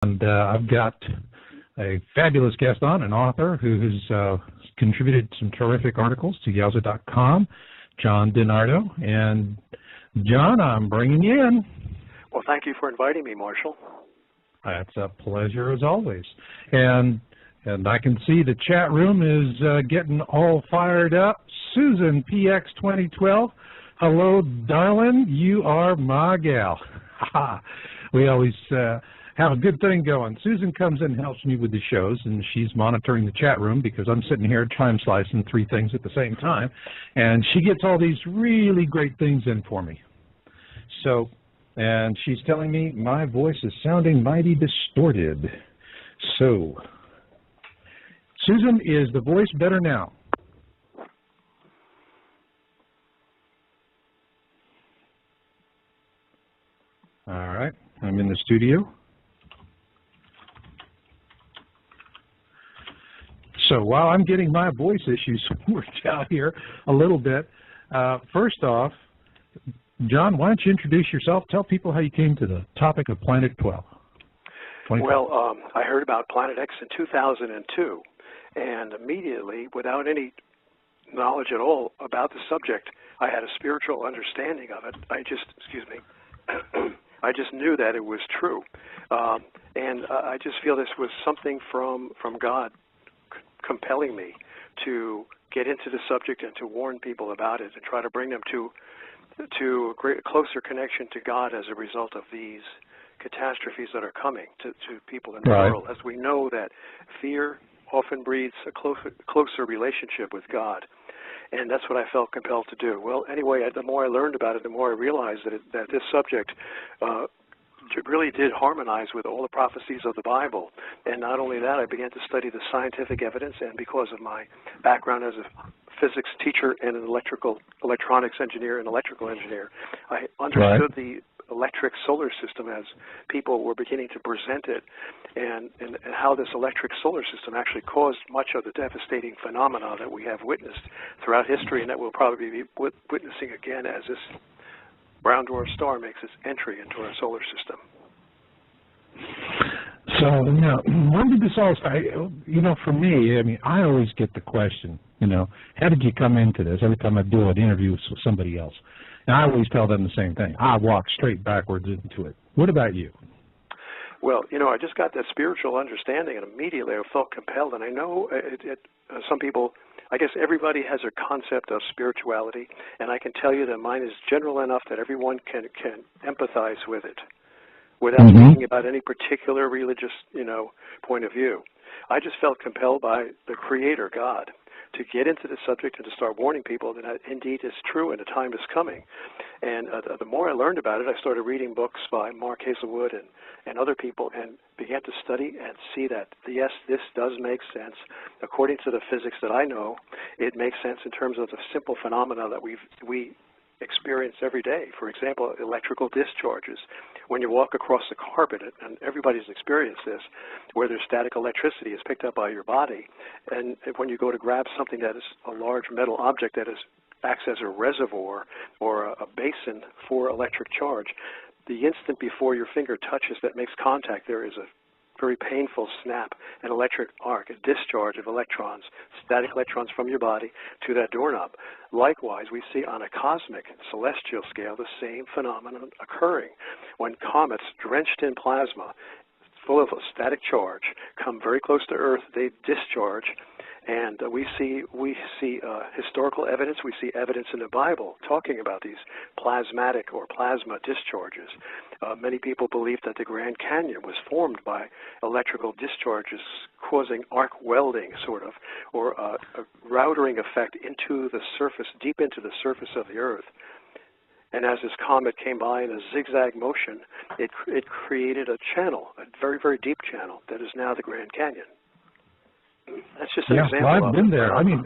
And I've got a fabulous guest on, an author who has contributed some terrific articles to Yowza.com, John DiNardo. And John, I'm bringing you in. Well, thank you for inviting me, Marshall. That's a pleasure as always. And I can see the chat room is getting all fired up. Susan, PX 2012. Hello, darling. You are my gal. We always have a good thing going. Susan comes in and helps me with the shows, and she's monitoring the chat room because I'm sitting here time slicing three things at the same time, and she gets all these really great things in for me. So, and she's telling me my voice is sounding mighty distorted. So, Susan, is the voice better now? All right, I'm in the studio. So while I'm getting my voice issues worked out here a little bit, first off, John, why don't you introduce yourself? Tell people how you came to the topic of Planet 12. Well, I heard about Planet X in 2002, and immediately, without any knowledge at all about the subject, I had a spiritual understanding of it. I just knew that it was true, and I just feel this was something from God compelling me to get into the subject and to warn people about it and try to bring them to a closer connection to God as a result of these catastrophes that are coming to people in the world. As we know that fear often breeds a closer relationship with God. And that's what I felt compelled to do. Well, anyway, the more I learned about it, the more I realized that this subject really did harmonize with all the prophecies of the Bible. And not only that, I began to study the scientific evidence, and because of my background as a physics teacher and an electronics engineer and electrical engineer, I understood the electric solar system as people were beginning to present it, and how this electric solar system actually caused much of the devastating phenomena that we have witnessed throughout history, and that we'll probably be witnessing again as this brown dwarf star makes its entry into our solar system. So, when did this all start? For me, I mean, I always get the question, how did you come into this? Every time I do an interview with somebody else. And I always tell them the same thing. I walk straight backwards into it. What about you? Well, I just got that spiritual understanding, and immediately I felt compelled. And I know some people, I guess everybody has a concept of spirituality, and I can tell you that mine is general enough that everyone can empathize with it without speaking about any particular religious, point of view. I just felt compelled by the Creator, God, to get into the subject and to start warning people that indeed it's true and the time is coming. And the more I learned about it, I started reading books by Mark Hazelwood and other people, and began to study and see that, yes, this does make sense. According to the physics that I know, it makes sense in terms of the simple phenomena that we experience every day. For example, electrical discharges. When you walk across the carpet, and everybody's experienced this, where there's static electricity is picked up by your body, and when you go to grab something that is a large metal object that acts as a reservoir or a basin for electric charge, the instant before your finger touches that makes contact, there is a very painful snap, an electric arc, a discharge of electrons, static electrons from your body to that doorknob. Likewise, we see on a cosmic, celestial scale the same phenomenon occurring. When comets drenched in plasma, full of a static charge, come very close to Earth, they discharge, and we see historical evidence. We see evidence in the Bible talking about these plasmatic or plasma discharges. Many people believe that the Grand Canyon was formed by electrical discharges causing arc welding, sort of, or a routering effect into the surface, deep into the surface of the Earth. And as this comet came by in a zigzag motion, it created a channel, a very, very deep channel that is now the Grand Canyon. That's just an example. Well, I've been there. I mean,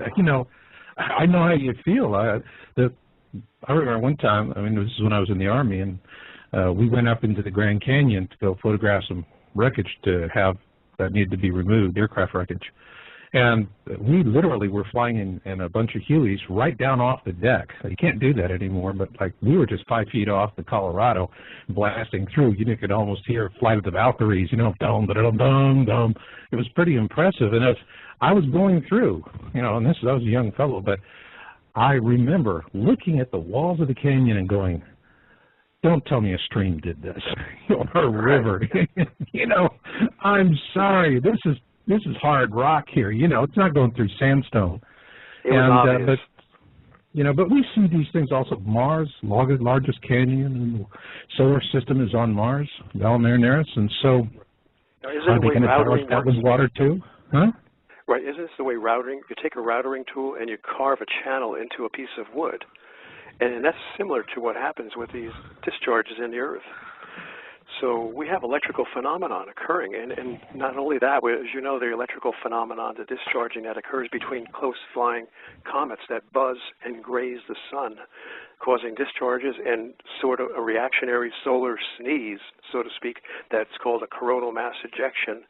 I know how you feel. I remember one time, this is when I was in the Army, and we went up into the Grand Canyon to go photograph some wreckage that needed to be removed, aircraft wreckage. And we literally were flying in a bunch of Hueys right down off the deck. You can't do that anymore, but like we were just 5 feet off the Colorado, blasting through. You could almost hear Flight of the Valkyries, you know, dum da dum dum dum. It was pretty impressive. And as I was going through, you know, and I was a young fellow, but I remember looking at the walls of the canyon and going, "Don't tell me a stream did this, or a river." You know, I'm sorry. This is hard rock here. You know, it's not going through sandstone. It was obvious. But you know, but we see these things also. Mars, largest canyon in the solar system is on Mars, Valles Marineris, and so are they going to tell us that was water too? Huh? Right. Isn't this the way routering? You take a routering tool and you carve a channel into a piece of wood, and that's similar to what happens with these discharges in the Earth. So we have electrical phenomenon occurring, and not only that, as you know, the electrical phenomenon, the discharging that occurs between close-flying comets that buzz and graze the sun, causing discharges and sort of a reactionary solar sneeze, so to speak, that's called a coronal mass ejection,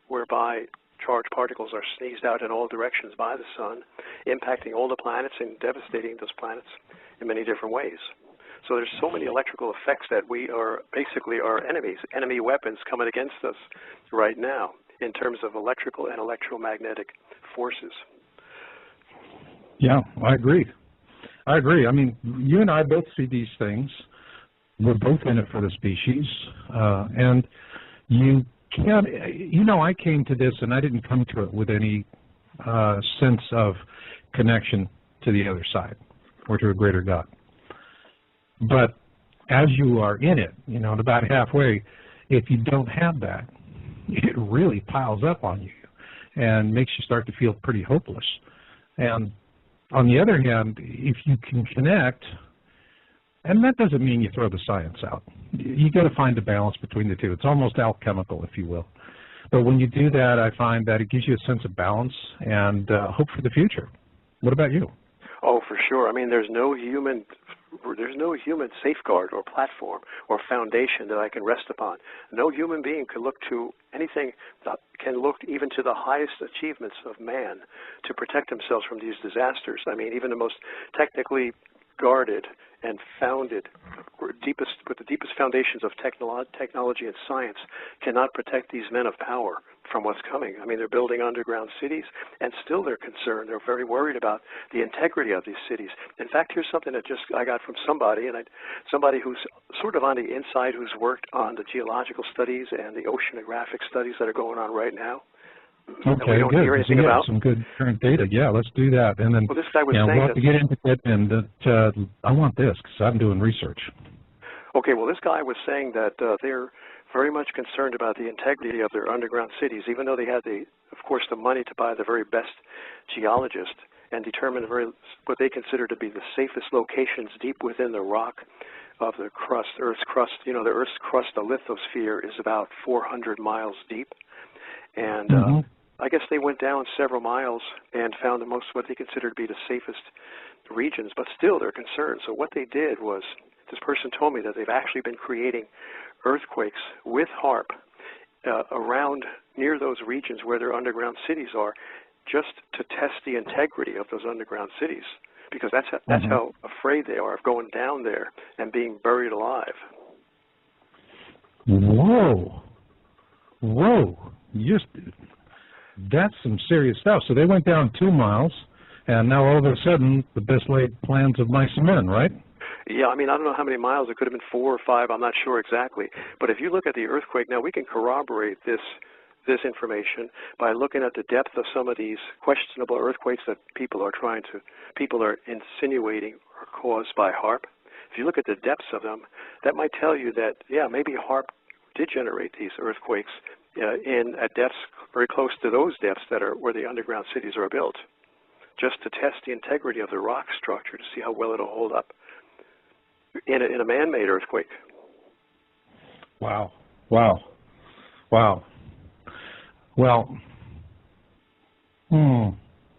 whereby charged particles are sneezed out in all directions by the sun, impacting all the planets and devastating those planets in many different ways. So there's so many electrical effects that we are basically our enemies, enemy weapons coming against us right now in terms of electrical and electromagnetic forces. Yeah, I agree. I mean, you and I both see these things. We're both in it for the species. And you can't, you know, I came to this and I didn't come to it with any sense of connection to the other side or to a greater God. But as you are in it, you know, about halfway, if you don't have that, it really piles up on you and makes you start to feel pretty hopeless. And on the other hand, if you can connect, and that doesn't mean you throw the science out. You got to find a balance between the two. It's almost alchemical, if you will. But when you do that, I find that it gives you a sense of balance and hope for the future. What about you? Oh, for sure. I mean, there's no human safeguard or platform or foundation that I can rest upon. No human being can look to anything that can look even to the highest achievements of man to protect themselves from these disasters. I mean, even the most technically guarded and founded, with the deepest foundations of technology and science, cannot protect these men of power from what's coming. I mean, they're building underground cities, and still they're concerned. They're very worried about the integrity of these cities. In fact, here's something that I got from somebody, somebody who's sort of on the inside, who's worked on the geological studies and the oceanographic studies that are going on right now. Okay, good. So, yeah, some good current data. Yeah, let's do that. And then, well, this guy was saying we'll have to get into it, and I want this because I'm doing research. Okay, well, this guy was saying that they're very much concerned about the integrity of their underground cities, even though they had, of course, the money to buy the very best geologist and determine what they consider to be the safest locations deep within the rock of the crust, Earth's crust. You know, the Earth's crust, the lithosphere, is about 400 miles deep. And I guess they went down several miles and found what they consider to be the safest regions, but still they're concerned. So what they did was, this person told me that they've actually been creating earthquakes with HAARP around near those regions where their underground cities are, just to test the integrity of those underground cities, because that's how afraid they are of going down there and being buried alive. Whoa. That's some serious stuff. So they went down 2 miles, and now all of a sudden, the best laid plans of mice and men, right? Yeah, I mean, I don't know how many miles. It could have been 4 or 5. I'm not sure exactly. But if you look at the earthquake, now we can corroborate this information by looking at the depth of some of these questionable earthquakes that people are insinuating are caused by HAARP. If you look at the depths of them, that might tell you that, yeah, maybe HAARP did generate these earthquakes at depths very close to those depths that are where the underground cities are built, just to test the integrity of the rock structure to see how well it'll hold up in a man-made earthquake. Wow. Well,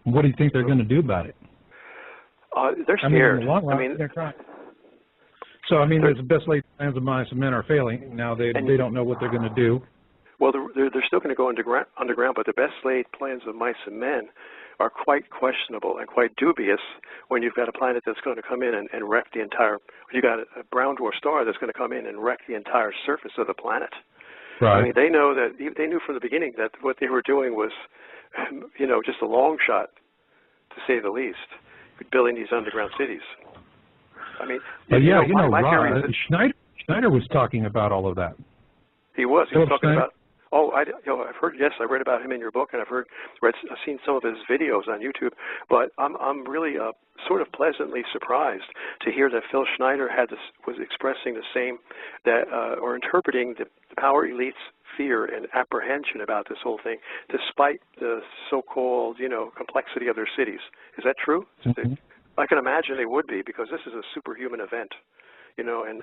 what do you think they're going to do about it? They're scared. In the long run, they're trying. So, there's the best laid plans of mice and men are failing. Now they don't know what they're going to do. Well, they're still going to go underground, but the best laid plans of mice and men are quite questionable and quite dubious when you've got a planet that's going to come in and wreck the entire, you've got a brown dwarf star that's going to come in and wreck the entire surface of the planet. Right. I mean, they knew from the beginning that what they were doing was, you know, just a long shot, to say the least, building these underground cities. I mean, Rod, Schneider was talking about all of that. He was talking Schneider? about. Oh, I've heard. Yes, I read about him in your book, and I've seen some of his videos on YouTube. But I'm really sort of pleasantly surprised to hear that Phil Schneider was expressing the same or interpreting the power elites' fear and apprehension about this whole thing, despite the so-called complexity of their cities. Is that true? Mm-hmm. I can imagine they would be, because this is a superhuman event, and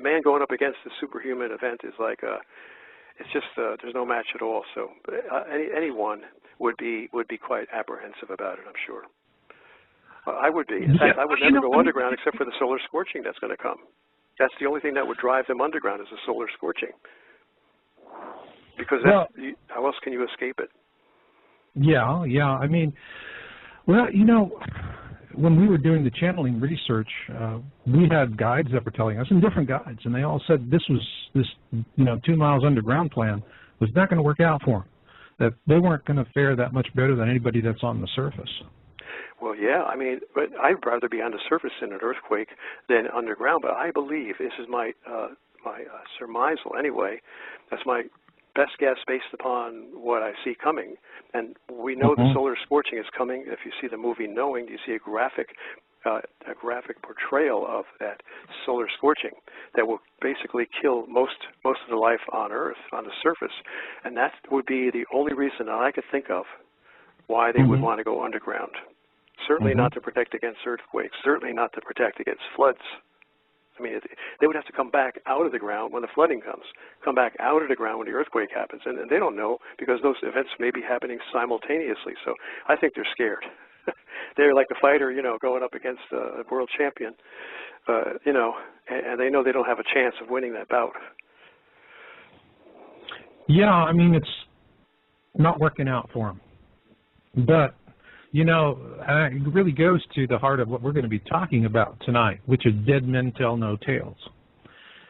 man going up against a superhuman event is like it's just there's no match at all. So anyone would be quite apprehensive about it, I'm sure. I would be. In fact, I would never go underground except for the solar scorching that's going to come. That's the only thing that would drive them underground, is the solar scorching. Because how else can you escape it? Yeah. I mean, when we were doing the channeling research, we had guides that were telling us, and different guides, and they all said this 2 miles underground plan was not going to work out for them, that they weren't going to fare that much better than anybody that's on the surface. Well, yeah, I mean, but I'd rather be on the surface in an earthquake than underground. But I believe, this is my surmisal anyway, that's my best guess based upon what I see coming. And we know the solar scorching is coming. If you see the movie Knowing, you see a graphic portrayal of that solar scorching that will basically kill most of the life on Earth, on the surface. And that would be the only reason that I could think of why they would want to go underground. Certainly not to protect against earthquakes, certainly not to protect against floods. I mean, they would have to come back out of the ground when the flooding comes, come back out of the ground when the earthquake happens. And they don't know, because those events may be happening simultaneously. So I think they're scared. They're like a fighter, going up against a world champion, and they know they don't have a chance of winning that bout. Yeah, I mean, it's not working out for them. But it really goes to the heart of what we're going to be talking about tonight, which is dead men tell no tales.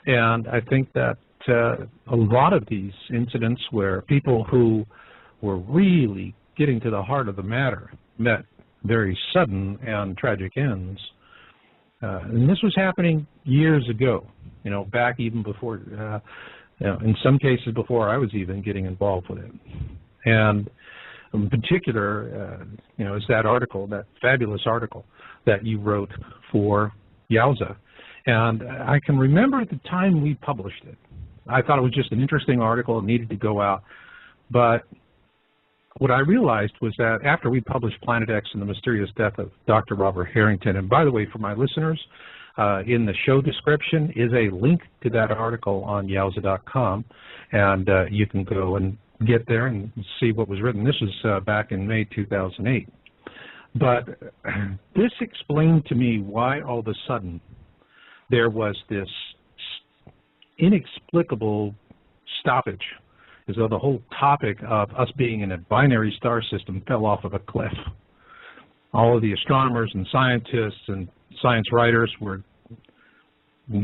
And I think that a lot of these incidents where people who were really getting to the heart of the matter met very sudden and tragic ends. And this was happening years ago, back even before, in some cases before I was even getting involved with it. And in particular, is that article, that fabulous article that you wrote for Yowza. And I can remember at the time we published it, I thought it was just an interesting article. It needed to go out. But what I realized was that after we published Planet X and the Mysterious Death of Dr. Robert Harrington, and by the way, for my listeners, in the show description is a link to that article on Yowza.com, and you can go and get there and see what was written. This was back in May 2008. But this explained to me why all of a sudden there was this inexplicable stoppage, as though the whole topic of us being in a binary star system fell off of a cliff. All of the astronomers and scientists and science writers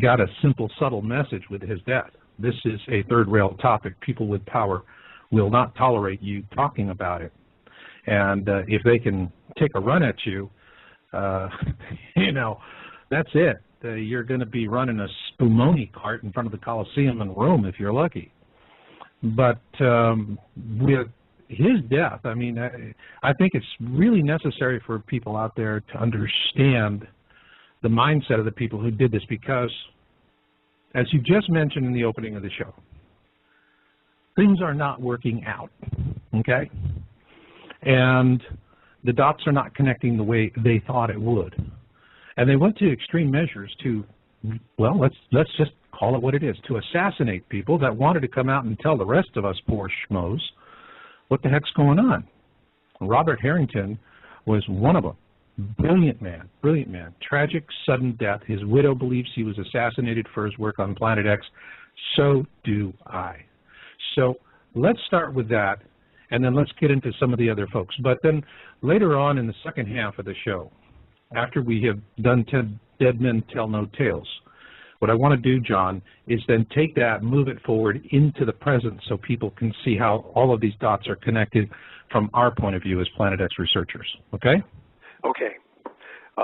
got a simple, subtle message with his death. This is a third-rail topic. People with power will not tolerate you talking about it. And if they can take a run at you, that's it. You're going to be running a spumoni cart in front of the Colosseum in Rome if you're lucky. But with his death, I mean, I think it's really necessary for people out there to understand the mindset of the people who did this, because, as you just mentioned in the opening of the show, things are not working out, okay? And the dots are not connecting the way they thought it would. And they went to extreme measures to, well, let's just call it what it is, to assassinate people that wanted to come out and tell the rest of us poor schmoes what the heck's going on. Robert Harrington was one of them. Brilliant man, tragic, sudden death. His widow believes he was assassinated for his work on Planet X. So do I. So let's start with that, and then let's get into some of the other folks. But then later on in the second half of the show, after we have done Dead Men Tell No Tales, what I want to do, John, is then take that, move it forward into the present so people can see how all of these dots are connected from our point of view as Planet X researchers. Okay? Okay.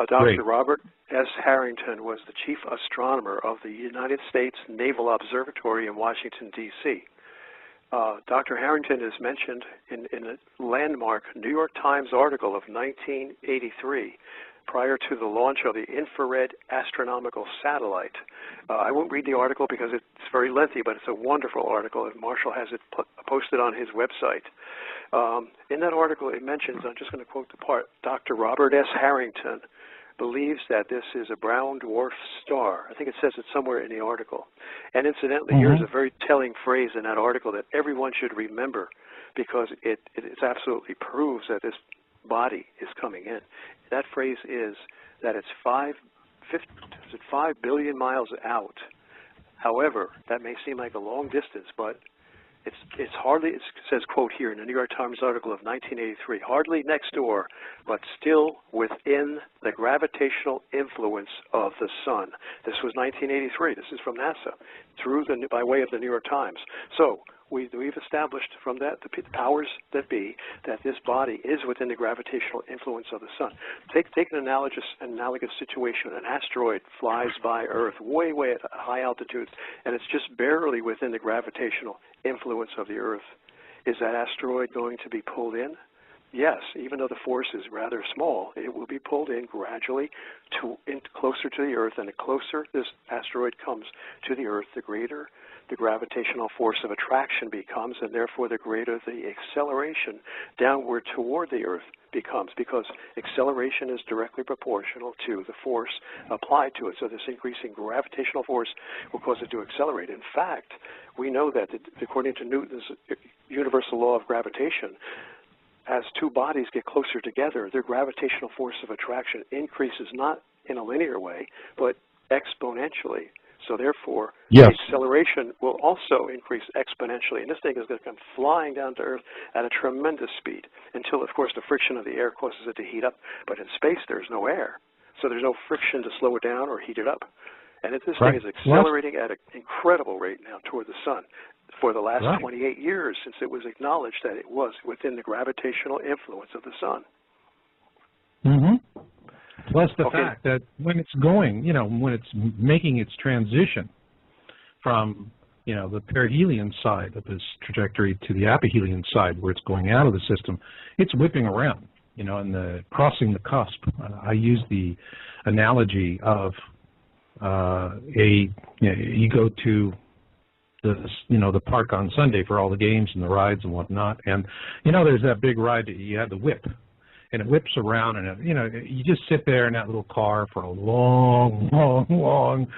Dr. Robert S. Harrington was the chief astronomer of the United States Naval Observatory in Washington, D.C. Dr. Harrington is mentioned in a landmark New York Times article of 1983 prior to the launch of the infrared astronomical satellite. I won't read the article because it's very lengthy, but it's a wonderful article, and Marshall has it posted on his website. In that article, it mentions, I'm just going to quote the part, Dr. Robert S. Harrington believes that this is a brown dwarf star. I think it says it somewhere in the article. And incidentally, here's a very telling phrase in that article that everyone should remember because it absolutely proves that this body is coming in. That phrase is that it's 5 billion miles out. However, that may seem like a long distance, but it's hardly, it says, quote here in the New York Times article of 1983, hardly next door, but still within the gravitational influence of the sun. This was 1983. This is from NASA, by way of the New York Times. So we've established from that, the powers that be, that this body is within the gravitational influence of the sun. Take an analogous situation. An asteroid flies by Earth way at high altitudes, and it's just barely within the gravitational influence of the Earth. Is that asteroid going to be pulled in? Yes, even though the force is rather small, it will be pulled in gradually closer to the Earth, and the closer this asteroid comes to the Earth, the greater the gravitational force of attraction becomes, and therefore the greater the acceleration downward toward the Earth becomes, because acceleration is directly proportional to the force applied to it. So this increasing gravitational force will cause it to accelerate. In fact, we know that according to Newton's universal law of gravitation, as two bodies get closer together, their gravitational force of attraction increases not in a linear way, but exponentially. So therefore, the acceleration will also increase exponentially. And this thing is going to come flying down to Earth at a tremendous speed until, of course, the friction of the air causes it to heat up. But in space, there's no air. So there's no friction to slow it down or heat it up. And this thing is accelerating at an incredible rate now toward the sun for the last 28 years since it was acknowledged that it was within the gravitational influence of the sun. Plus the fact that when it's going, when it's making its transition from, the perihelion side of this trajectory to the aphelion side where it's going out of the system, it's whipping around, and crossing the cusp. I use the analogy of you go to the park on Sunday for all the games and the rides and whatnot, and there's that big ride that you have the whip. And it whips around, and you just sit there in that little car for a long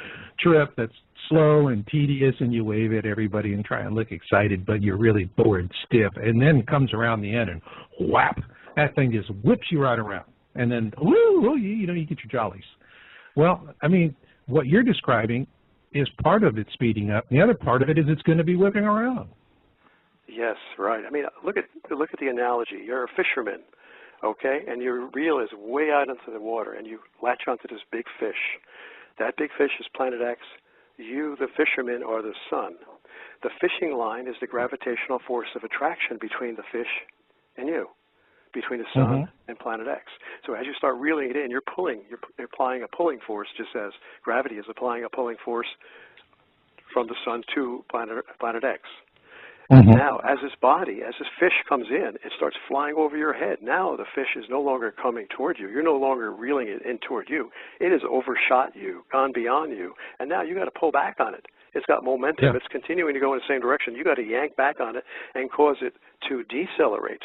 trip that's slow and tedious, and you wave at everybody and try and look excited, but you're really bored stiff. And then it comes around the end, and whap, that thing just whips you right around. And then, you get your jollies. Well, I mean, what you're describing is part of it speeding up. The other part of it is it's going to be whipping around. Yes, right. I mean, look at the analogy. You're a fisherman. Okay, and your reel is way out into the water, and you latch onto this big fish. That big fish is Planet X. You, the fisherman, are the sun. The fishing line is the gravitational force of attraction between the fish and you, between the sun and Planet X. So as you start reeling it in, you're applying a pulling force, just as gravity is applying a pulling force from the sun to Planet X. Now, as this fish comes in, it starts flying over your head. Now the fish is no longer coming toward you. You're no longer reeling it in toward you. It has overshot you, gone beyond you, and now you got to pull back on it. It's got momentum. It's continuing to go in the same direction. You got to yank back on it and cause it to decelerate.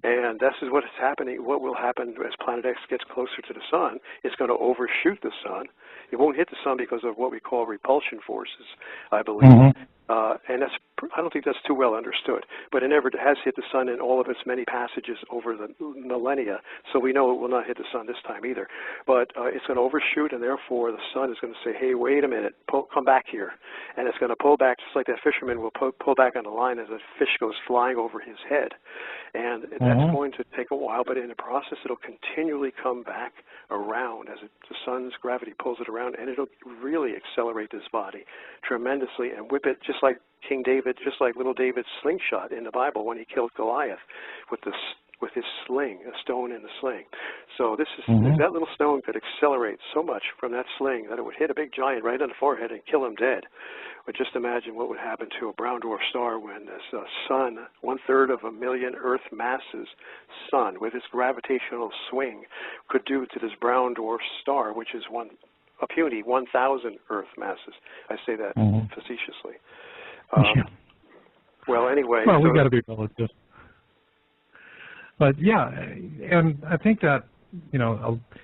And this is what is happening. What will happen as Planet X gets closer to the sun? It's going to overshoot the sun. It won't hit the sun because of what we call repulsion forces, I believe. and I don't think that's too well understood, but it never has hit the sun in all of its many passages over the millennia, so we know it will not hit the sun this time either. But it's going to overshoot, and therefore the sun is going to say, hey, wait a minute, come back here. And it's going to pull back just like that fisherman will pull back on the line as a fish goes flying over his head. And that's going to take a while, but in the process it'll continually come back around as the sun's gravity pulls it around, and it'll really accelerate this body tremendously and whip it just like King David, just like little David's slingshot in the Bible when he killed Goliath with his sling, a stone in the sling. So this is that little stone could accelerate so much from that sling that it would hit a big giant right on the forehead and kill him dead. But just imagine what would happen to a brown dwarf star when this sun, 1/3 of a million Earth masses sun, with its gravitational swing, could do to this brown dwarf star, which is a puny 1,000 Earth masses. I say that facetiously. Well, anyway. Well, we've got to be relative. But yeah, and I think that,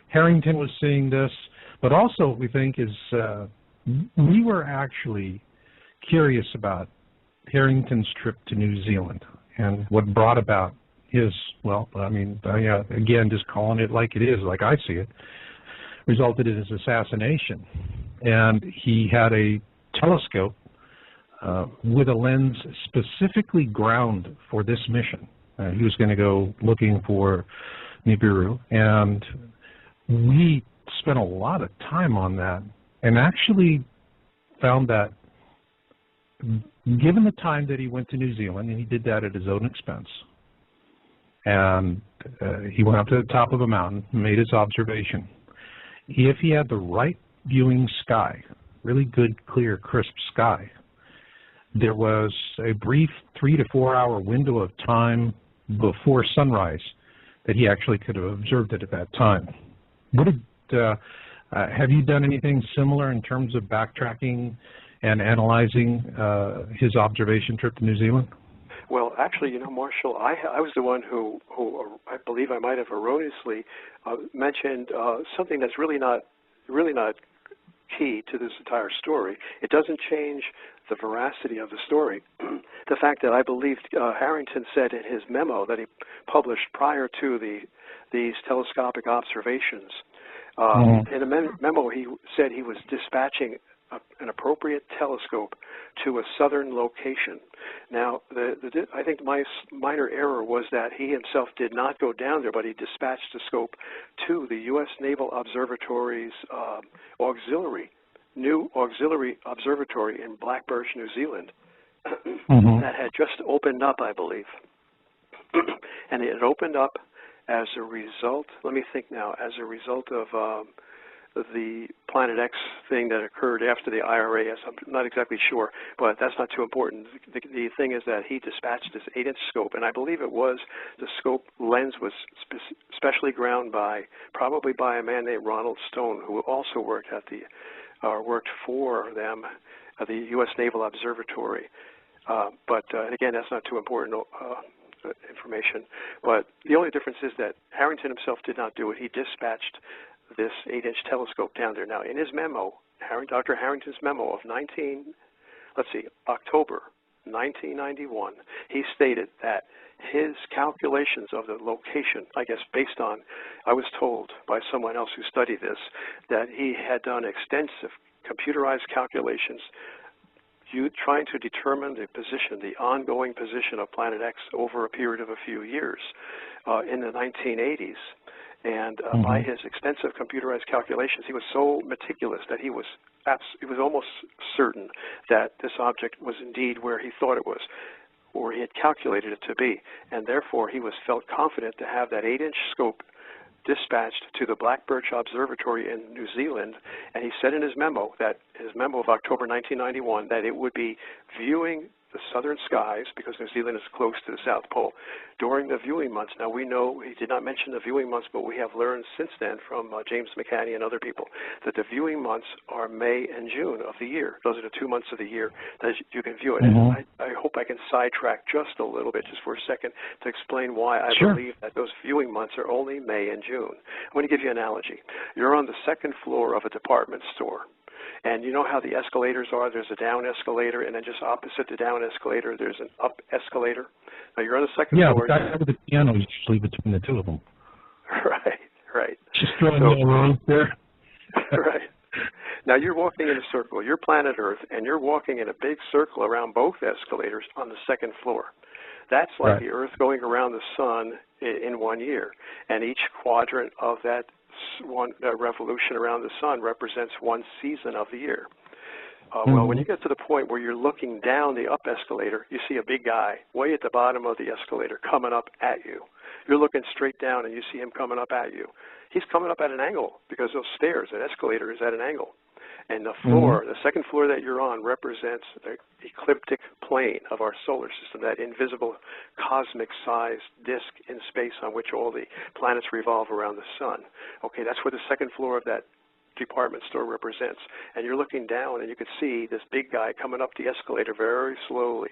Harrington was seeing this, but also what we think is we were actually curious about Harrington's trip to New Zealand and what brought about his, again, just calling it like it is, like I see it, resulted in his assassination. And he had a telescope with a lens specifically ground for this mission. He was going to go looking for Nibiru, and we spent a lot of time on that and actually found that given the time that he went to New Zealand, and he did that at his own expense, and he went up to the top of a mountain, made his observation. If he had the right viewing sky, really good, clear, crisp sky, there was a brief 3 to 4 hour window of time before sunrise that he actually could have observed it at that time. Have you done anything similar in terms of backtracking and analyzing his observation trip to New Zealand? Well, actually, Marshall, I was the one who I believe I might have erroneously mentioned something that's really not key to this entire story. It doesn't change the veracity of the story. The fact that I believe Harrington said in his memo that he published prior to these telescopic observations, in a memo he said he was dispatching an appropriate telescope to a southern location. Now, I think my minor error was that he himself did not go down there, but he dispatched the scope to the U.S. Naval Observatory's new auxiliary observatory in Blackbirch, New Zealand, that had just opened up, I believe. And it opened up as a result, let me think now, as a result of the Planet X thing that occurred after the IRAS. I'm not exactly sure, but that's not too important. The thing is that he dispatched this 8-inch scope, and I believe it was the scope lens was specially ground probably by a man named Ronald Stone, who also worked for them at the U.S. Naval Observatory. But again, that's not too important information. But the only difference is that Harrington himself did not do it. He dispatched this 8-inch telescope down there. Now, in his memo, Dr. Harrington's memo of October 1991, he stated that his calculations of the location, I guess based on, I was told by someone else who studied this, that he had done extensive computerized calculations trying to determine the ongoing position of Planet X over a period of a few years in the 1980s. And by his extensive computerized calculations, he was so meticulous that he was almost certain that this object was indeed where he thought it was, or he had calculated it to be. And therefore, he felt confident to have that 8-inch scope dispatched to the Blackbirch Observatory in New Zealand. And he said in his memo of October 1991, that it would be viewing the southern skies, because New Zealand is close to the South Pole, during the viewing months. Now, we know he did not mention the viewing months, but we have learned since then from James McCanny and other people that the viewing months are May and June of the year. Those are the 2 months of the year that you can view it. And I hope I can sidetrack just a little bit, just for a second, to explain why I believe that those viewing months are only May and June. I'm going to give you an analogy. You're on the second floor of a department store. And you know how the escalators are? There's a down escalator, and then just opposite the down escalator, there's an up escalator. Now, you're on the second floor. Yeah, the guy with the piano is usually between the two of them. Right. Just throwing you around there. Right. Now, you're walking in a circle. You're planet Earth, and you're walking in a big circle around both escalators on the second floor. That's like the Earth going around the sun in 1 year. And each quadrant of that one revolution around the sun represents one season of the year. Well, when you get to the point where you're looking down the up escalator, you see a big guy way at the bottom of the escalator coming up at you. You're looking straight down, and you see him coming up at you. He's coming up at an angle because those stairs, that escalator is at an angle. And the floor, the second floor that you're on, represents the ecliptic plane of our solar system, that invisible cosmic-sized disk in space on which all the planets revolve around the sun. Okay, that's what the second floor of that department store represents. And you're looking down, and you can see this big guy coming up the escalator very slowly.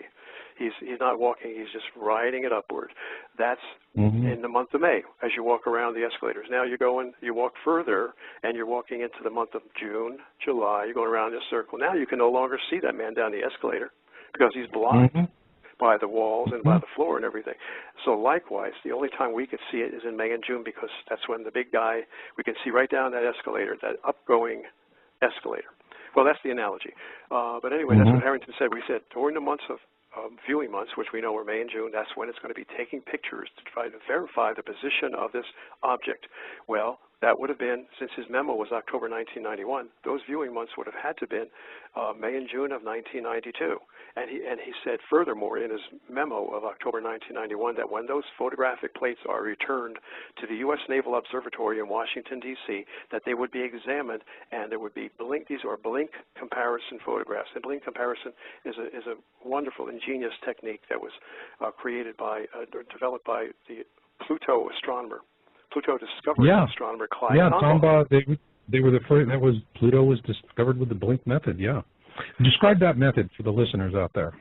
He's not walking, he's just riding it upward. That's in the month of May as you walk around the escalators. Now you walk further, and you're walking into the month of June, July. You're going around this circle. Now you can no longer see that man down the escalator because he's blocked by the walls and by the floor and everything. So likewise, the only time we could see it is in May and June because that's when the big guy, we can see right down that escalator, that upgoing escalator. Well, that's the analogy. But anyway, that's what Harrington said. We said during the months of viewing months, which we know are May and June, that's when it's going to be taking pictures to try to verify the position of this object. Well, that would have been, since his memo was October 1991, those viewing months would have had to have been May and June of 1992. And he said furthermore in his memo of October 1991 that when those photographic plates are returned to the U.S. Naval Observatory in Washington, D.C., that they would be examined and there would be these are blink comparison photographs. And blink comparison is a wonderful, ingenious technique that was created by, developed by the Pluto astronomer. Pluto discovery astronomer Clyde Tombaugh. They were the first. Pluto was discovered with the blink method. Yeah, describe that method for the listeners out there.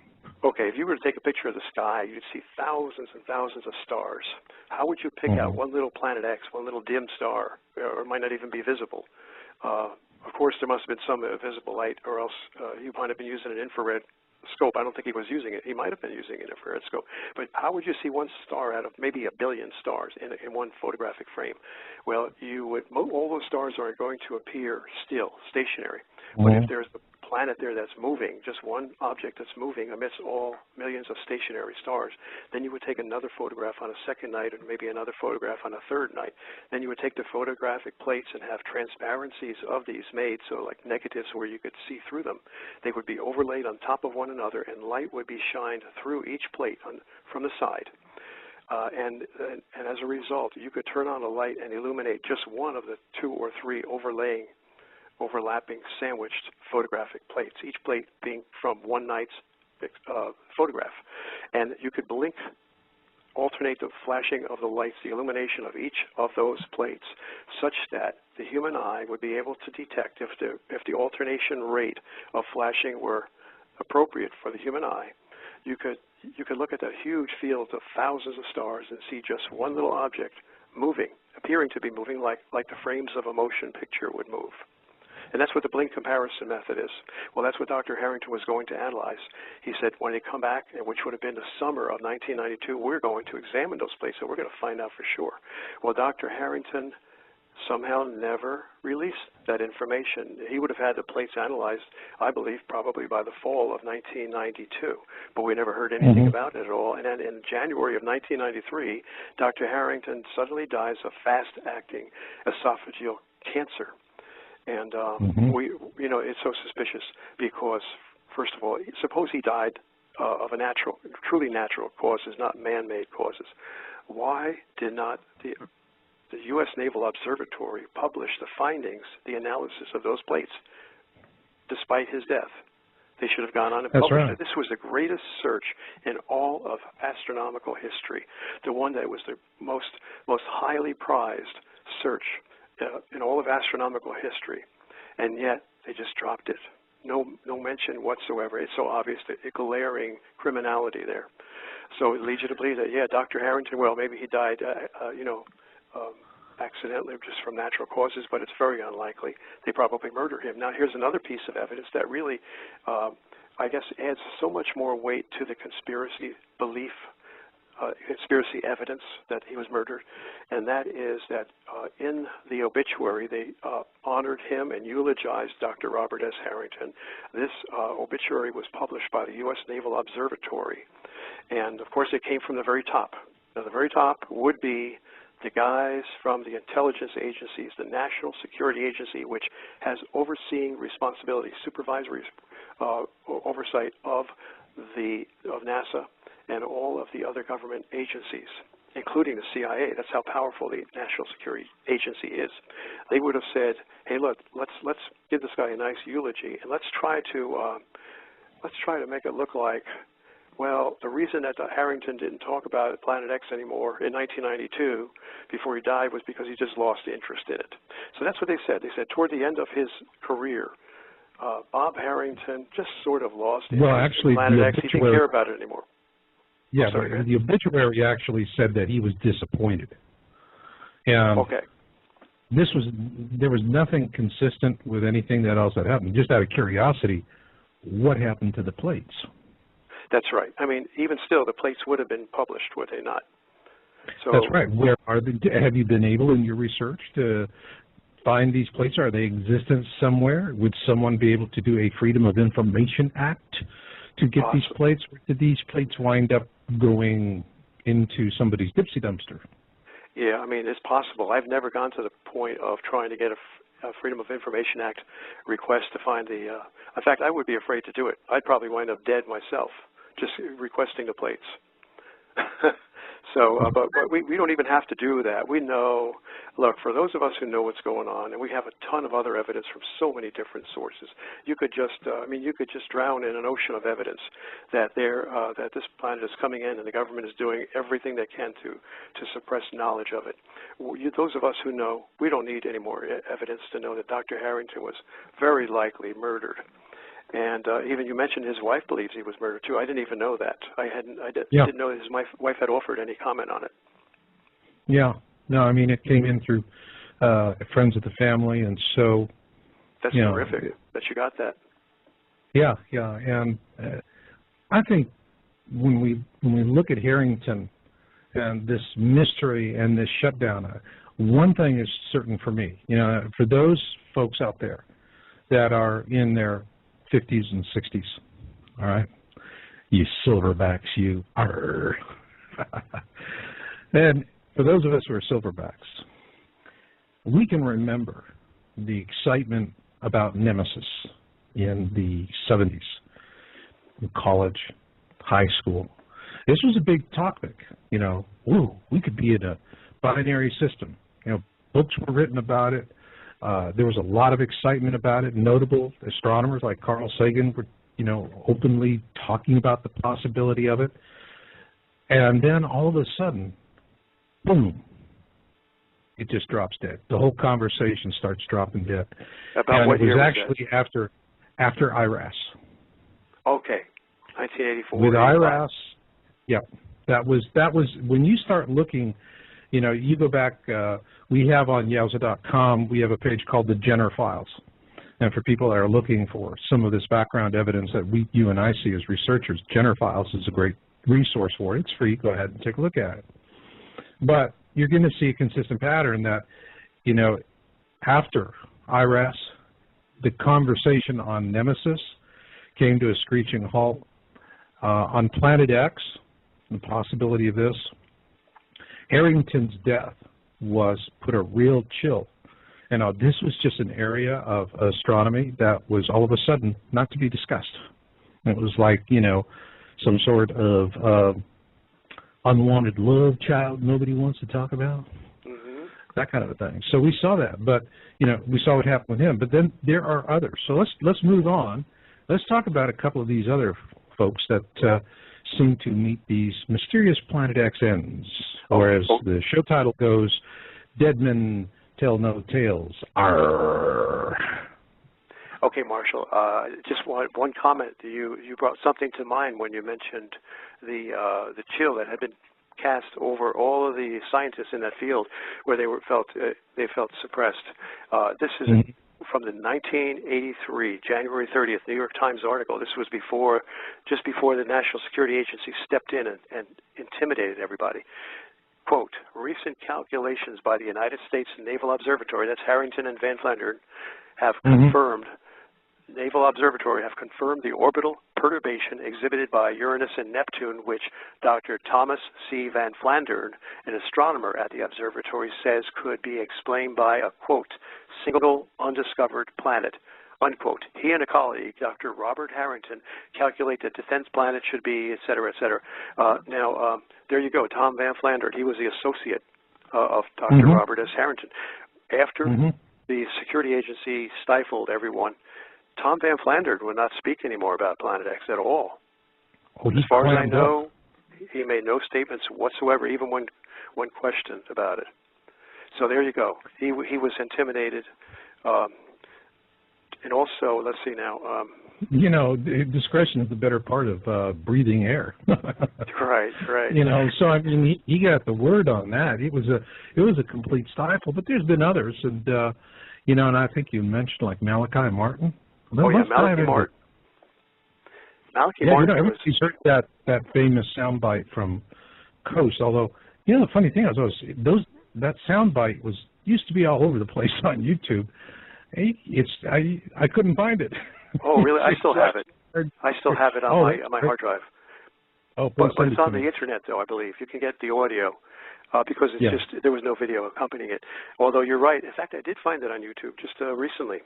Okay, if you were to take a picture of the sky, you'd see thousands and thousands of stars. How would you pick out one little planet X, one little dim star, or it might not even be visible? Of course, there must have been some visible light, or else you might have been using an infrared scope. I don't think he was using it. He might have been using an infrared scope. But how would you see one star out of maybe a billion stars in one photographic frame? Well, all those stars are going to appear still, stationary. But if there's a planet there that's moving, just one object that's moving amidst all millions of stationary stars, then you would take another photograph on a second night and maybe another photograph on a third night. Then you would take the photographic plates and have transparencies of these made, so like negatives where you could see through them. They would be overlaid on top of one another, and light would be shined through each plate from the side. And as a result, you could turn on a light and illuminate just one of the two or three overlapping sandwiched photographic plates, each plate being from one night's photograph. And you could alternate the flashing of the lights, the illumination of each of those plates, such that the human eye would be able to detect if the alternation rate of flashing were appropriate for the human eye. You could look at the huge fields of thousands of stars and see just one little object moving, appearing to be moving like the frames of a motion picture would move. And that's what the blink comparison method is. Well, that's what Dr. Harrington was going to analyze. He said when they come back, which would have been the summer of 1992, we're going to examine those plates, so we're going to find out for sure. Well, Dr. Harrington somehow never released that information. He would have had the plates analyzed, I believe, probably by the fall of 1992, but we never heard anything about it at all. And then in January of 1993, Dr. Harrington suddenly dies of fast-acting esophageal cancer. And it's so suspicious because, first of all, suppose he died of a truly natural causes, not man-made causes. Why did not the U.S. Naval Observatory publish the findings, the analysis of those plates, despite his death? They should have gone on and published it. This was the greatest search in all of astronomical history, the one that was the most highly prized search in all of astronomical history, and yet they just dropped it. No mention whatsoever. It's so obvious, the glaring criminality there. So it leads you to believe that, yeah, Dr. Harrington, well, maybe he died, accidentally, just from natural causes, but it's very unlikely. They probably murdered him. Now, here's another piece of evidence that really, I guess, adds so much more weight to the conspiracy belief, conspiracy evidence that he was murdered, and that is that in the obituary they honored him and eulogized Dr. Robert S. Harrington. This obituary was published by the U.S. Naval Observatory, and of course it came from the very top. Now, the very top would be the guys from the intelligence agencies, the National Security Agency, which has overseeing responsibility, supervisory oversight of NASA and all of the other government agencies, including the CIA. That's how powerful the National Security Agency is. They would have said, "Hey, look, let's give this guy a nice eulogy, and let's try to make it look like, well, the reason that Harrington didn't talk about Planet X anymore in 1992 before he died was because he just lost interest in it." So that's what they said. They said toward the end of his career, Bob Harrington just sort of lost interest in Planet X. He didn't care about it anymore. Yeah, but the obituary actually said that he was disappointed. And okay. There was nothing consistent with anything that else that happened. Just out of curiosity, what happened to the plates? That's right. I mean, even still, the plates would have been published, would they not? So, that's right. Where are they? Have you been able in your research to find these plates? Are they existent somewhere? Would someone be able to do a Freedom of Information Act to get these plates? Or did these plates wind up going into somebody's Dipsy dumpster? Yeah, I mean, it's possible. I've never gone to the point of trying to get a Freedom of Information Act request to find the, in fact, I would be afraid to do it. I'd probably wind up dead myself just requesting the plates. So, but we don't even have to do that. We know, look, for those of us who know what's going on, and we have a ton of other evidence from so many different sources, you could just, you could just drown in an ocean of evidence that that this planet is coming in and the government is doing everything they can to suppress knowledge of it. Those of us who know, we don't need any more evidence to know that Dr. Harrington was very likely murdered. And even you mentioned his wife believes he was murdered too. I didn't even know that. I didn't know his wife had offered any comment on it. Yeah. No, I mean, it came in through friends of the family, and so. That's terrific that you got that. Yeah, yeah, and I think when we look at Harrington and this mystery and this shutdown, one thing is certain for me. For those folks out there that are in their 50s and 60s, all right? You silverbacks, you arr. And for those of us who are silverbacks, we can remember the excitement about Nemesis in the 70s, in college, high school. This was a big topic, ooh, we could be in a binary system. Books were written about it. There was a lot of excitement about it. Notable astronomers like Carl Sagan were, openly talking about the possibility of it. And then all of a sudden, boom, it just drops dead. The whole conversation starts dropping dead. About what year was that? It was actually after IRAS. Okay, 1984. With IRAS, yeah, that was when you start looking. You go back, we have on Yowza.com, we have a page called the Jenner Files. And for people that are looking for some of this background evidence that you and I see as researchers, Jenner Files is a great resource for it. It's free. Go ahead and take a look at it. But you're going to see a consistent pattern that, after IRAS, the conversation on Nemesis came to a screeching halt. On Planet X, the possibility of this, Harrington's death put a real chill. And this was just an area of astronomy that was all of a sudden not to be discussed. It was like, some sort of unwanted love child nobody wants to talk about, that kind of a thing. So we saw that, but, we saw what happened with him. But then there are others. So let's move on. Let's talk about a couple of these other folks that seem to meet these mysterious Planet X ends, or as the show title goes, Dead Men Tell No Tales. Arr. Okay, Marshall, just one comment. You brought something to mind when you mentioned the chill that had been cast over all of the scientists in that field where they felt suppressed. This is from the 1983, January 30th, New York Times article. This was just before the National Security Agency stepped in and intimidated everybody. Quote, recent calculations by the United States Naval Observatory, that's Harrington and Van Flandern, have confirmed the orbital perturbation exhibited by Uranus and Neptune, which Dr. Thomas C. Van Flandern, an astronomer at the observatory, says could be explained by a, quote, single undiscovered planet, unquote. He and a colleague, Dr. Robert Harrington, calculate that defense planets should be, et cetera, et cetera. Now, there you go, Tom Van Flandern. He was the associate of Dr. Robert S. Harrington. After the security agency stifled everyone, Tom Van Flandern would not speak anymore about Planet X at all. As far as I know, he made no statements whatsoever, even when questioned about it. So there you go. He was intimidated. And also, let's see now. You know, discretion is the better part of breathing air. Right. You know, so I mean, he got the word on that. It was a complete stifle. But there's been others, and you know, and I think you mentioned like Malachi Martin. Malachi Martin. Malachi Martin. You know, everybody's heard that famous soundbite from Coast. Although, you know, the funny thing is, that soundbite used to be all over the place on YouTube. I couldn't find it. Oh, really? I still have it. I still have it on my hard drive. Oh, but it's on the internet, though, I believe. You can get the audio because it's there was no video accompanying it. Although you're right. In fact, I did find it on YouTube just recently.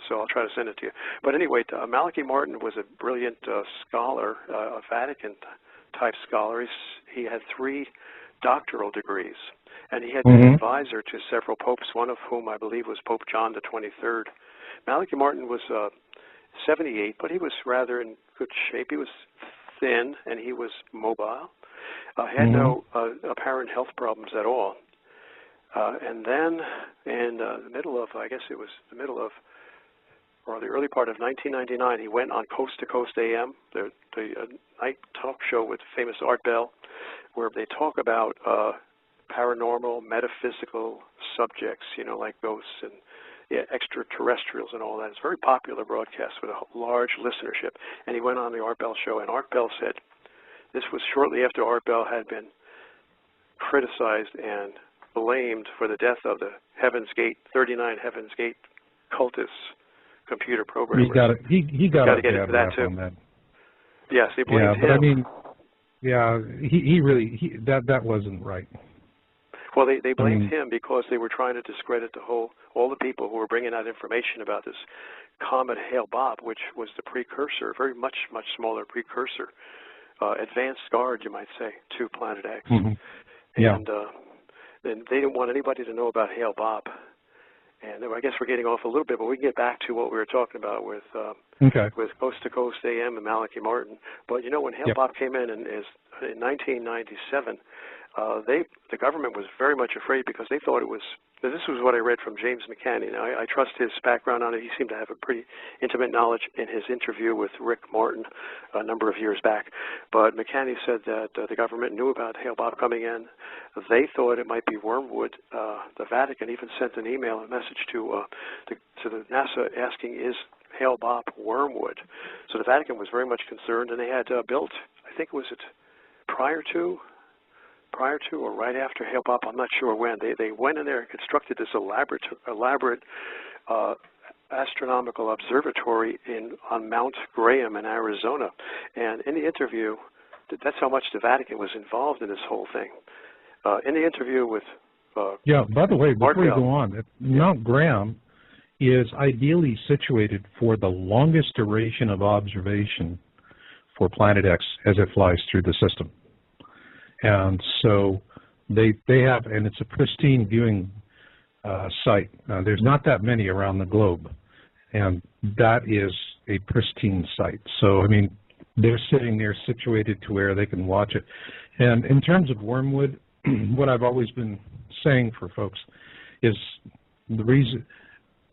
So I'll try to send it to you. But anyway, Malachi Martin was a brilliant scholar, a Vatican-type scholar. He had 3 doctoral degrees, and he had been an advisor to several popes, one of whom I believe was Pope John the 23rd. Malachi Martin was 78, but he was rather in good shape. He was thin, and he was mobile. Had no apparent health problems at all. And then in the middle of, I guess it was the middle of, or the early part of 1999, he went on Coast to Coast AM, the night talk show with famous Art Bell, where they talk about paranormal, metaphysical subjects, you know, like ghosts and extraterrestrials and all that. It's a very popular broadcast with a large listenership. And he went on the Art Bell show, and Art Bell said, this was shortly after Art Bell had been criticized and blamed for the death of the Heaven's Gate, 39 Heaven's Gate cultists, computer programmers. He got to get into that too. On that. Yes, they blamed him. But I mean, he really that wasn't right. Well, they blamed him because they were trying to discredit all the people who were bringing out information about this comet Hale-Bopp, which was the precursor, very much smaller precursor, advanced guard, you might say, to Planet X. And they didn't want anybody to know about Hale-Bopp. And I guess we're getting off a little bit, but we can get back to what we were talking about with Coast to Coast AM and Malachi Martin. But you know, when Hale-Bopp came in 1997, the government was very much afraid because they thought it was. This was what I read from James McCanny. Now, I trust his background on it. He seemed to have a pretty intimate knowledge in his interview with Rick Martin a number of years back. But McCanny said that the government knew about Hale-Bopp coming in. They thought it might be wormwood. The Vatican even sent an email, a message to the NASA asking, is Hale-Bopp wormwood? So the Vatican was very much concerned, and they had built, I think it was prior to or right after Hale-Bopp, I'm not sure when, they went in there and constructed this elaborate astronomical observatory on Mount Graham in Arizona. And in the interview, that's how much the Vatican was involved in this whole thing. In the interview with by the way, before you go on, Mount Graham is ideally situated for the longest duration of observation for Planet X as it flies through the system. And so they have, and it's a pristine viewing site. There's not that many around the globe, and that is a pristine site. So, I mean, they're sitting there situated to where they can watch it. And in terms of wormwood, what I've always been saying for folks is the reason,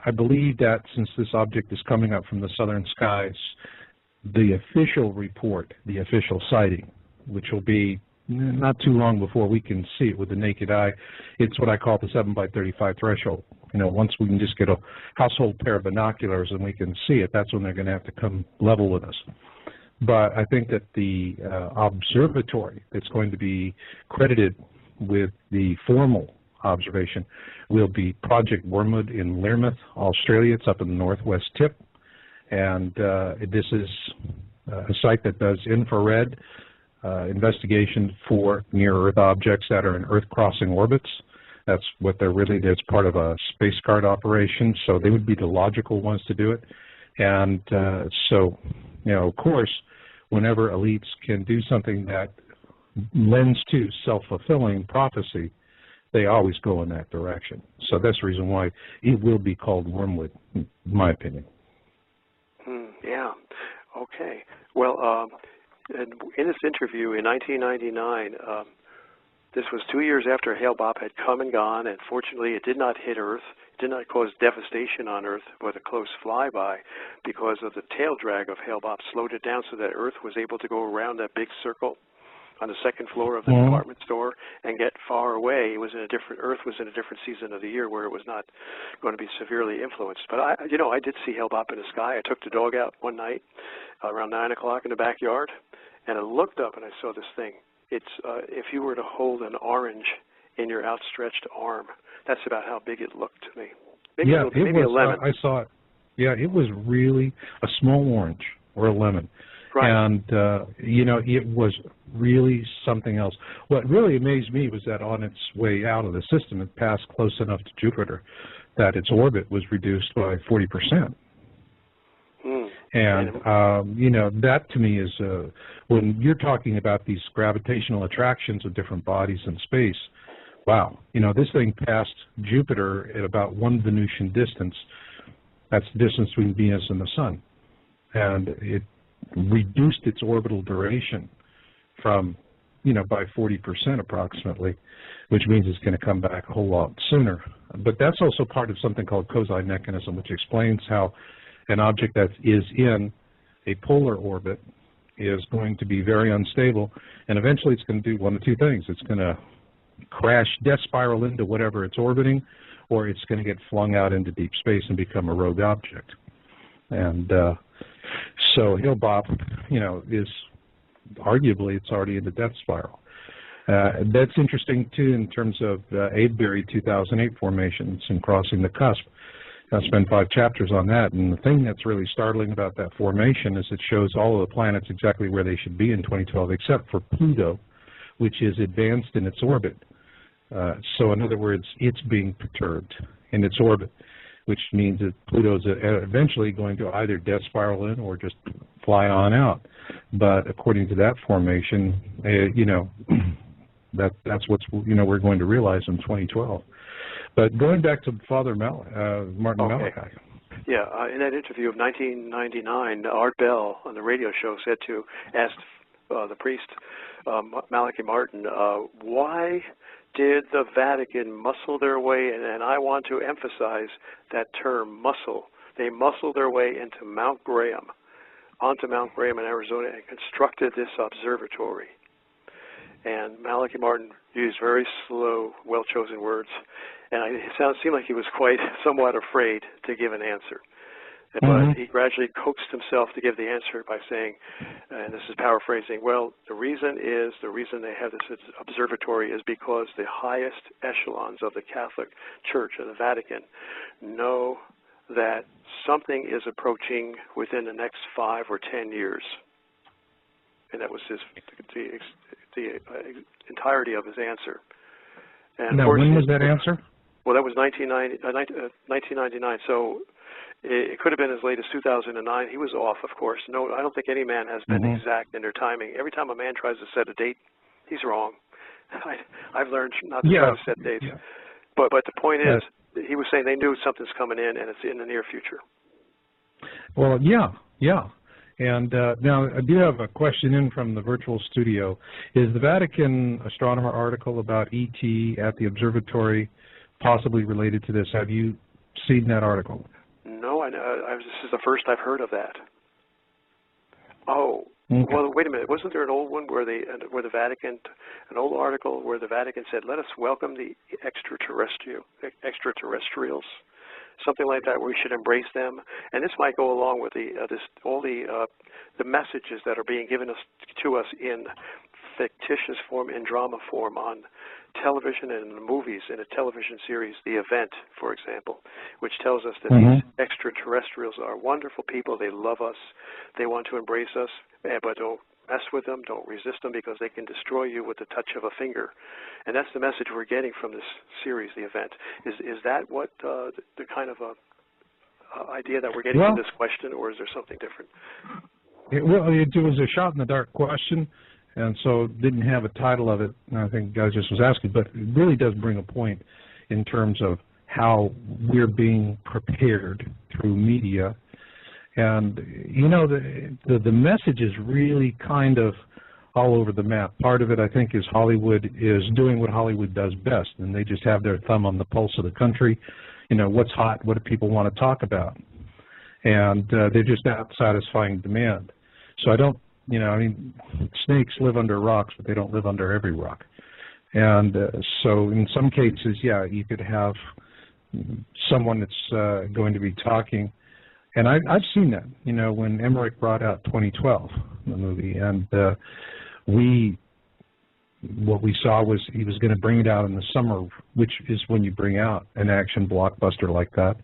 I believe that since this object is coming up from the southern skies, the official report, the official sighting, which will be not too long before we can see it with the naked eye. It's what I call the 7 by 35 threshold. You know, once we can just get a household pair of binoculars and we can see it, that's when they're going to have to come level with us. But I think that the observatory that's going to be credited with the formal observation will be Project Wormwood in Learmonth, Australia. It's up in the northwest tip. And this is a site that does infrared investigation for near-Earth objects that are in Earth-crossing orbits. That's what they're really, it's part of a Space Guard operation, so they would be the logical ones to do it. And so, you know, of course, whenever elites can do something that lends to self-fulfilling prophecy, they always go in that direction. So that's the reason why it will be called Wormwood, in my opinion. Yeah. Okay. Well, in this interview in 1999, this was 2 years after Hale-Bopp had come and gone, and fortunately it did not hit Earth. It did not cause devastation on Earth with a close flyby because of the tail drag of Hale-Bopp slowed it down so that Earth was able to go around that big circle on the second floor of the department store and get far away. It was in a different, Earth was in a different season of the year where it was not going to be severely influenced. But I did see Hale-Bopp in the sky. I took the dog out one night around 9 o'clock in the backyard, and I looked up and I saw this thing. It's if you were to hold an orange in your outstretched arm, that's about how big it looked to me. Maybe a lemon. I saw it. Yeah, it was really a small orange or a lemon. Right. And, you know, it was really something else. What really amazed me was that on its way out of the system, it passed close enough to Jupiter that its orbit was reduced by 40%. And, you know, that to me is, when you're talking about these gravitational attractions of different bodies in space, wow, you know, this thing passed Jupiter at about 1 Venusian distance. That's the distance between Venus and the Sun. And it reduced its orbital duration from, you know, by 40% approximately, which means it's going to come back a whole lot sooner. But that's also part of something called Kozai mechanism, which explains how an object that is in a polar orbit is going to be very unstable, and eventually it's going to do one of two things. It's going to crash, death spiral into whatever it's orbiting, or it's going to get flung out into deep space and become a rogue object. And so Hale-Bopp, you know, is arguably it's already in the death spiral. That's interesting too in terms of Avebury 2008 formations and crossing the cusp. I'll spend 5 chapters on that, and the thing that's really startling about that formation is it shows all of the planets exactly where they should be in 2012, except for Pluto, which is advanced in its orbit. So in other words, it's being perturbed in its orbit, which means that Pluto's eventually going to either death spiral in or just fly on out. But according to that formation, you know, that's what's, you know, we're going to realize in 2012. But going back to Father Martin Malachi. Yeah, in that interview of 1999, Art Bell on the radio show asked the priest, Malachi Martin, why did the Vatican muscle their way, and I want to emphasize that term, muscle. They muscled their way into Mount Graham, onto Mount Graham in Arizona, and constructed this observatory. And Malachi Martin used very slow, well-chosen words, and it seemed like he was quite somewhat afraid to give an answer. But he gradually coaxed himself to give the answer by saying, and this is paraphrasing, well, the reason they have this observatory is because the highest echelons of the Catholic Church, of the Vatican, know that something is approaching within the next 5 or 10 years. And that was the entirety of his answer. And now, when was that answer? Well, that was 1999. So it could have been as late as 2009. He was off, of course. No, I don't think any man has been exact in their timing. Every time a man tries to set a date, he's wrong. I've learned not to try to set dates. Yeah. But the point is, he was saying they knew something's coming in, and it's in the near future. Well, yeah. And now I do have a question in from the virtual studio. Is the Vatican astronomer article about ET at the observatory possibly related to this? Have you seen that article? No, this is the first I've heard of that. Oh, Okay. Well, wait a minute. Wasn't there an old one where the Vatican, an old article where the Vatican said, "Let us welcome the extraterrestrials," something like that, where we should embrace them. And this might go along with all the messages that are being given to us in fictitious form, in drama form, on television and in the movies, in a television series, The Event, for example, which tells us that these extraterrestrials are wonderful people. They love us. They want to embrace us, but don't mess with them. Don't resist them, because they can destroy you with the touch of a finger. And that's the message we're getting from this series, The Event. Is that what the kind of idea that we're getting from this question, or is there something different? It was a shot-in-the-dark question, and so didn't have a title of it. I think I just was asking, but it really does bring a point in terms of how we're being prepared through media. And, you know, the message is really kind of all over the map. Part of it, I think, is Hollywood is doing what Hollywood does best, and they just have their thumb on the pulse of the country. You know, what's hot, what do people want to talk about? And they're just out satisfying demand. So I don't, you know, I mean, snakes live under rocks, but they don't live under every rock. And so in some cases, yeah, you could have someone that's going to be talking. And I've seen that, you know, when Emmerich brought out 2012, the movie, and what we saw was he was going to bring it out in the summer, which is when you bring out an action blockbuster like that.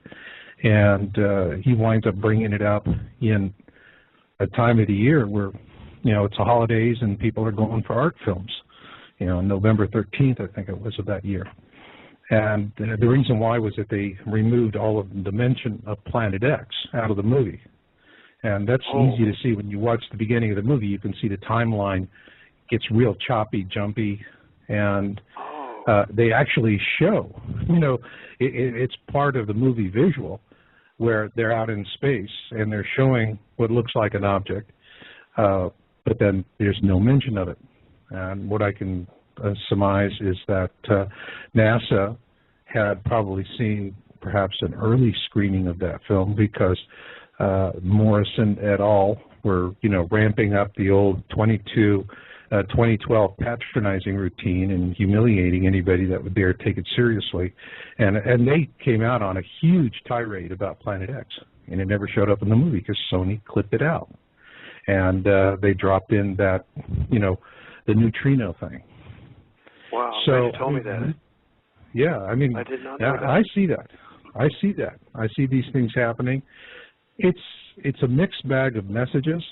And he winds up bringing it out in a time of the year where, you know, it's the holidays and people are going for art films. You know, November 13th, I think it was, of that year. And the reason why was that they removed all of the mention of Planet X out of the movie. And that's easy to see when you watch the beginning of the movie. You can see the timeline gets real choppy, jumpy, and they actually show, you know, it's part of the movie visual where they're out in space and they're showing what looks like an object, but then there's no mention of it. And what I can surmise is that NASA had probably seen perhaps an early screening of that film, because Morrison et al. Were, you know, ramping up the old 2012 patronizing routine and humiliating anybody that would dare take it seriously. And they came out on a huge tirade about Planet X, and it never showed up in the movie because Sony clipped it out. And they dropped in that, you know, the neutrino thing. Wow, so you told me that. Yeah, I mean, I did not know that. I see that. I see that. I see these things happening. It's a mixed bag of messages,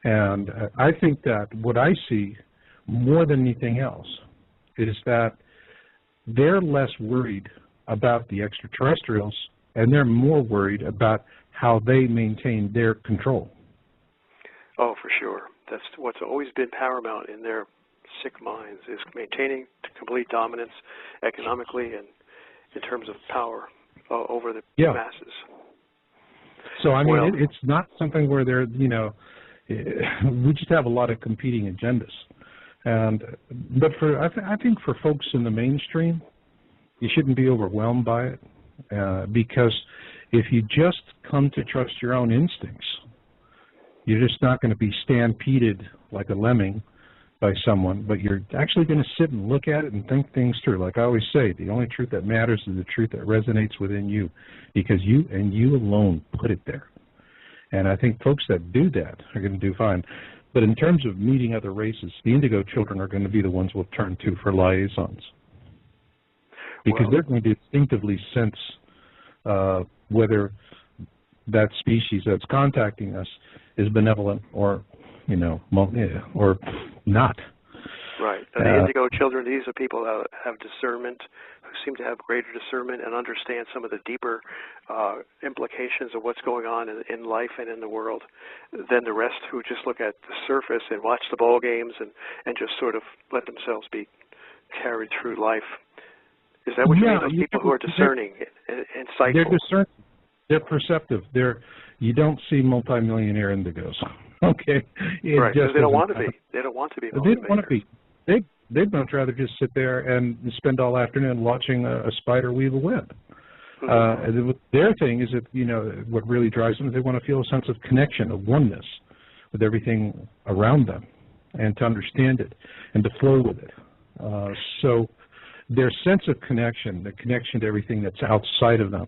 and I think that what I see more than anything else is that they're less worried about the extraterrestrials, and they're more worried about how they maintain their control. Oh, for sure. That's what's always been paramount in their sick minds, is maintaining complete dominance economically and in terms of power over the masses. So, I mean, it's not something where they're, you know, we just have a lot of competing agendas. But I think for folks in the mainstream, you shouldn't be overwhelmed by it, because if you just come to trust your own instincts, you're just not going to be stampeded like a lemming by someone, but you're actually going to sit and look at it and think things through. Like I always say, the only truth that matters is the truth that resonates within you, because you and you alone put it there. And I think folks that do that are going to do fine. But in terms of meeting other races, the indigo children are going to be the ones we'll turn to for liaisons, because they're going to instinctively sense whether that species that's contacting us is benevolent or, you know, or not. Right. The indigo children, these are people that have discernment, who seem to have greater discernment and understand some of the deeper implications of what's going on in life and in the world than the rest, who just look at the surface and watch the ball games and just sort of let themselves be carried through life. Is that what you mean? Those people who are discerning and insightful? They're discerning. They're perceptive. You don't see multimillionaire indigos. Okay. Right, because they don't want to be. They don't want to be. They don't want to be. They'd much rather just sit there and spend all afternoon watching a spider weave a web. Their thing is that, you know, what really drives them is they want to feel a sense of connection, of oneness with everything around them and to understand it and to flow with it. So their sense of connection, the connection to everything that's outside of them.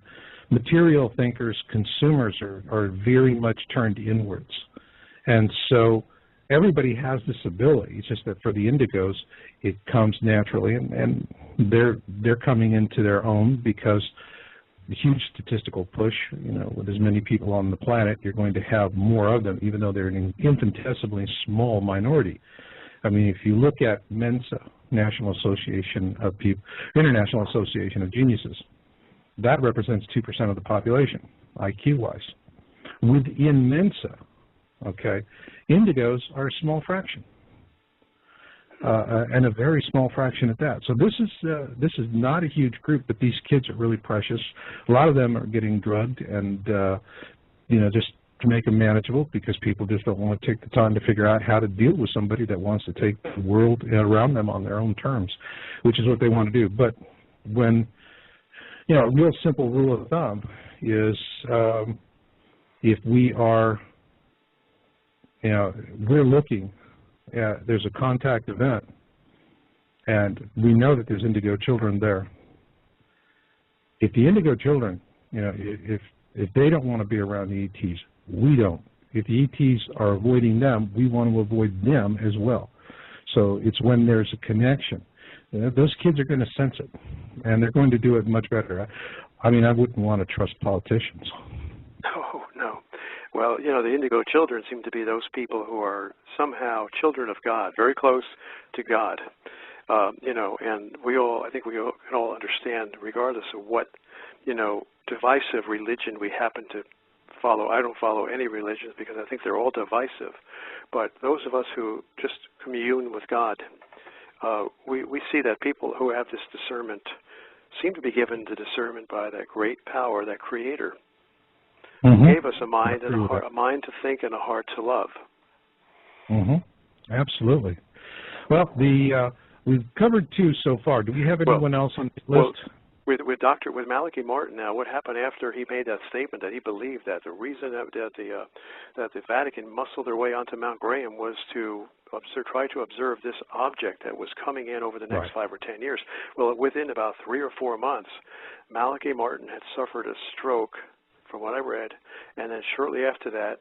Material thinkers, consumers are very much turned inwards. And so everybody has this ability. It's just that for the indigos, it comes naturally, and they're coming into their own because the huge statistical push, you know, with as many people on the planet, you're going to have more of them, even though they're an infinitesimally small minority. I mean, if you look at Mensa, National Association of People, International Association of Geniuses, that represents 2% of the population, IQ-wise. Within Mensa, okay, indigos are a small fraction, and a very small fraction at that. So this is not a huge group, but these kids are really precious. A lot of them are getting drugged, and you know, just to make them manageable, because people just don't want to take the time to figure out how to deal with somebody that wants to take the world around them on their own terms, which is what they want to do. But when, you know, a real simple rule of thumb is if we are, you know, we're looking at, there's a contact event, and we know that there's indigo children there. If the indigo children, you know, if they don't want to be around the ETs, we don't. If the ETs are avoiding them, we want to avoid them as well. So it's when there's a connection. Those kids are going to sense it, and they're going to do it much better. I mean, I wouldn't want to trust politicians. Oh, no. Well, you know, the indigo children seem to be those people who are somehow children of God, very close to God. You know, and I think we all can all understand, regardless of what, you know, divisive religion we happen to follow. I don't follow any religions because I think they're all divisive. But those of us who just commune with God, we see that people who have this discernment seem to be given the discernment by that great power, that Creator. Mm-hmm. He gave us a mind and a heart, a mind to think and a heart to love. Mm-hmm. Absolutely. Well, we've covered two so far. Do we have anyone else on the list? With Malachi Martin now, what happened after he made that statement that he believed that the reason that the Vatican muscled their way onto Mount Graham was to try to observe this object that was coming in over the next 5 or 10 years. Well, within about 3 or 4 months, Malachi Martin had suffered a stroke, from what I read, and then shortly after that,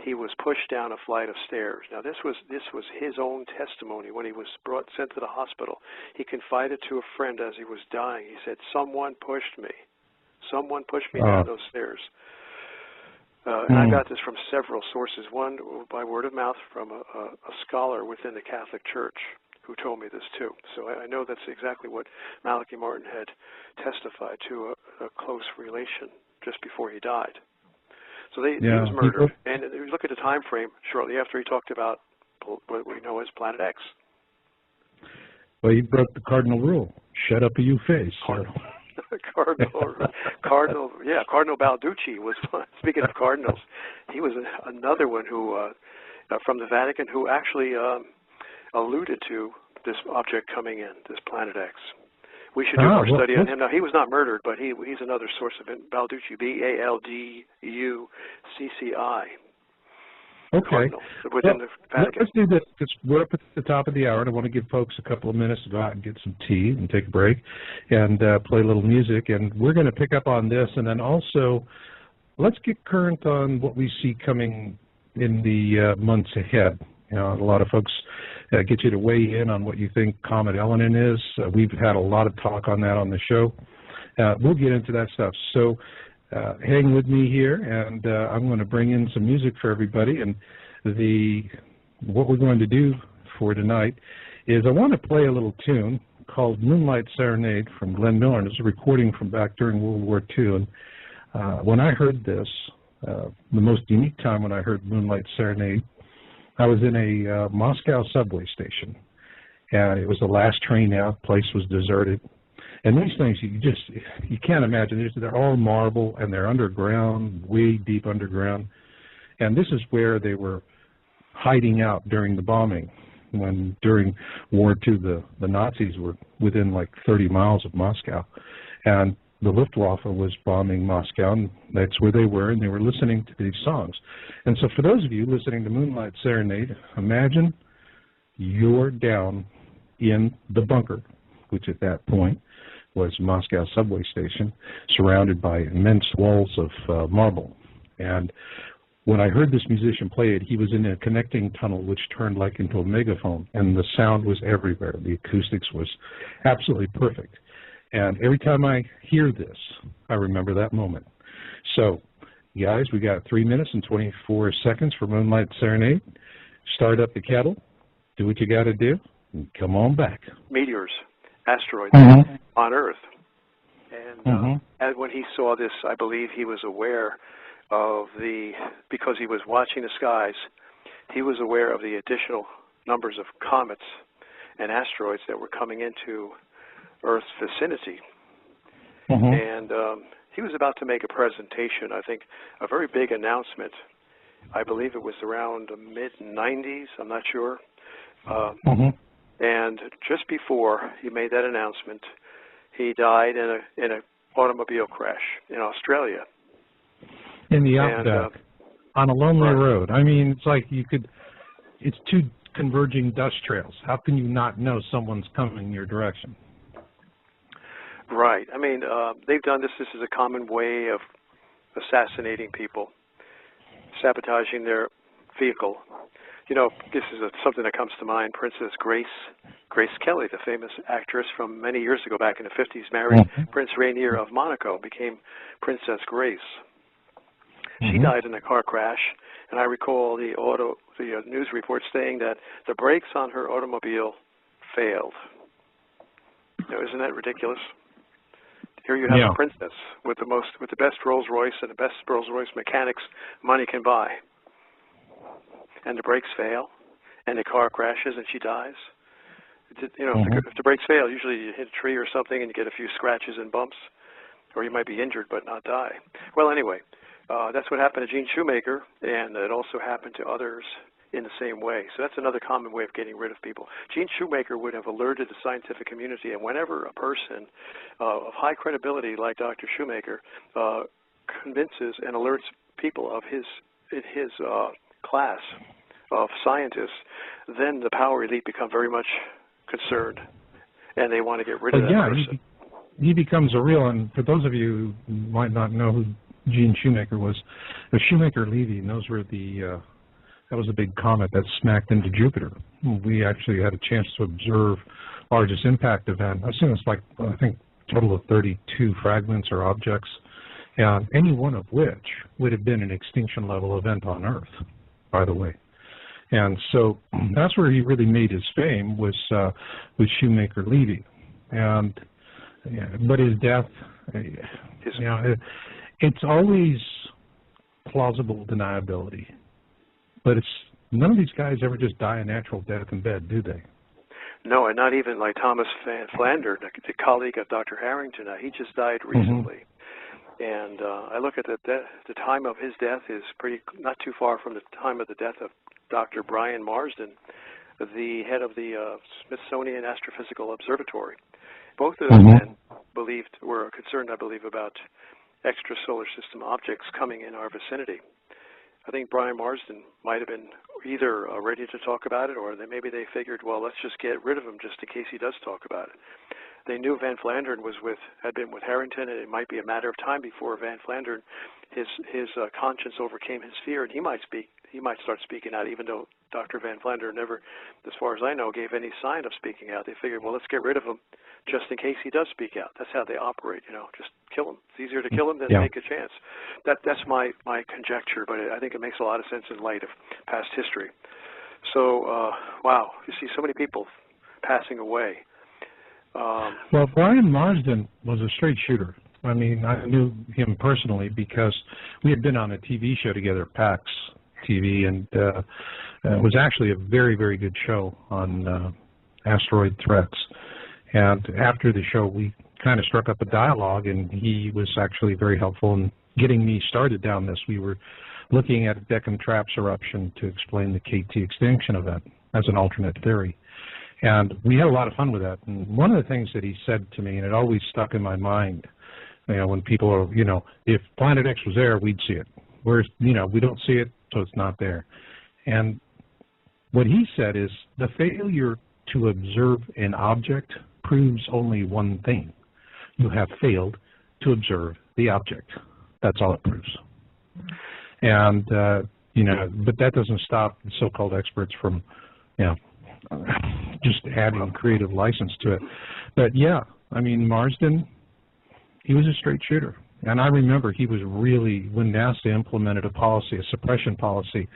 he was pushed down a flight of stairs. Now, this was his own testimony when he was sent to the hospital. He confided to a friend as he was dying. He said, "Someone pushed me. Someone pushed me down those stairs." And I got this from several sources. One, by word of mouth, from a scholar within the Catholic Church who told me this too. So I know that's exactly what Malachi Martin had testified to, a close relation just before he died. So he was murdered, and if you look at the time frame, shortly after he talked about what we know as Planet X. Well, he broke the cardinal rule. Shut up, you face. Cardinal Balducci was one. Speaking of cardinals, he was another one who, from the Vatican, who actually alluded to this object coming in, this Planet X. We should do more study on him. Now, he was not murdered, but he's another source of it. Balducci, Balducci. Okay. Within the Vatican. Let's do this, because we're up at the top of the hour, and I want to give folks a couple of minutes to go out and get some tea and take a break and play a little music. And we're going to pick up on this, and then also let's get current on what we see coming in the months ahead. You know, a lot of folks get you to weigh in on what you think Comet Elenin is. We've had a lot of talk on that on the show. We'll get into that stuff. So hang with me here, and I'm going to bring in some music for everybody. And what we're going to do for tonight is I want to play a little tune called Moonlight Serenade from Glenn Miller. And it's a recording from back during World War II. And when I heard this, the most unique time when I heard Moonlight Serenade, I was in a Moscow subway station, and it was the last train out. The place was deserted. And these things, you can't imagine. They're all marble, and they're underground, way deep underground. And this is where they were hiding out during the bombing. When during War II, the Nazis were within like 30 miles of Moscow. And the Luftwaffe was bombing Moscow, and that's where they were, and they were listening to these songs. And so for those of you listening to Moonlight Serenade, imagine you're down in the bunker, which at that point was Moscow subway station, surrounded by immense walls of marble. And when I heard this musician play it, he was in a connecting tunnel which turned like into a megaphone, and the sound was everywhere. The acoustics was absolutely perfect. And every time I hear this, I remember that moment. So, guys, we got 3 minutes and 24 seconds for Moonlight Serenade. Start up the kettle, do what you got to do, and come on back. Meteors, asteroids on Earth. And when he saw this, I believe he was aware of because he was watching the skies, he was aware of the additional numbers of comets and asteroids that were coming into Earth's vicinity. And he was about to make a presentation, I think, a very big announcement. I believe it was around the mid-90s, I'm not sure. And just before he made that announcement, he died in an automobile crash in Australia. In the outback, on a lonely road. I mean, it's like it's two converging dust trails. How can you not know someone's coming in your direction? Right. I mean, they've done this. This is a common way of assassinating people, sabotaging their vehicle. You know, this is something that comes to mind. Princess Grace Kelly, the famous actress from many years ago, back in the 50s, married Prince Rainier of Monaco, became Princess Grace. She died in a car crash, and I recall the news report saying that the brakes on her automobile failed. Now, isn't that ridiculous? Here you have a princess with the best Rolls Royce and the best Rolls Royce mechanics money can buy, and the brakes fail, and the car crashes, and she dies. You know, if the brakes fail, usually you hit a tree or something, and you get a few scratches and bumps, or you might be injured but not die. Well, anyway. That's what happened to Gene Shoemaker, and it also happened to others in the same way. So that's another common way of getting rid of people. Gene Shoemaker would have alerted the scientific community, and whenever a person of high credibility like Dr. Shoemaker convinces and alerts people of his class of scientists, then the power elite become very much concerned, and they want to get rid of that person. He becomes a real, and for those of you who might not know who Gene Shoemaker was, the Shoemaker-Levy, and those were that was a big comet that smacked into Jupiter. We actually had a chance to observe largest impact event. I assume it's like, I think, a total of 32 fragments or objects, and any one of which would have been an extinction level event on Earth, by the way. And so that's where he really made his fame, was with Shoemaker-Levy. And but his death, it's always plausible deniability, but none of these guys ever just die a natural death in bed, do they? No, and not even like Thomas Van Flandern, the colleague of Dr. Harrington. He just died recently, and I look at the time of his death is not too far from the time of the death of Dr. Brian Marsden, the head of the Smithsonian Astrophysical Observatory. Both of those men were concerned, I believe, about extrasolar system objects coming in our vicinity. I think Brian Marsden might have been either ready to talk about it, or maybe they figured, well, let's just get rid of him just in case he does talk about it. They knew Van Flandern had been with Harrington, and it might be a matter of time before Van Flandern, his conscience overcame his fear, and he might start speaking out, even though Dr. Van Flandern never, as far as I know, gave any sign of speaking out. They figured, well, let's get rid of him just in case he does speak out. That's how they operate, just kill him. It's easier to kill him than take a chance. That's my conjecture, but I think it makes a lot of sense in light of past history. So, wow, you see so many people passing away. Well, Brian Marsden was a straight shooter. I mean, I knew him personally because we had been on a TV show together, PAX TV, and it was actually a very, very good show on asteroid threats. And after the show, we kind of struck up a dialogue, and he was actually very helpful in getting me started down this. We were looking at Deccan Traps eruption to explain the KT extinction event as an alternate theory. And we had a lot of fun with that. And one of the things that he said to me, and it always stuck in my mind, You know, when people are, you know, if Planet X was there, we'd see it. Whereas, you know, we don't see it, so it's not there. And what he said is the failure to observe an object proves only one thing. You have failed to observe the object. That's all it proves. And, you know, but that doesn't stop the so-called experts from, you know, just adding creative license to it. But yeah, I mean, Marsden, he was a straight shooter. And I remember he was really, when NASA implemented a policy, a suppression policy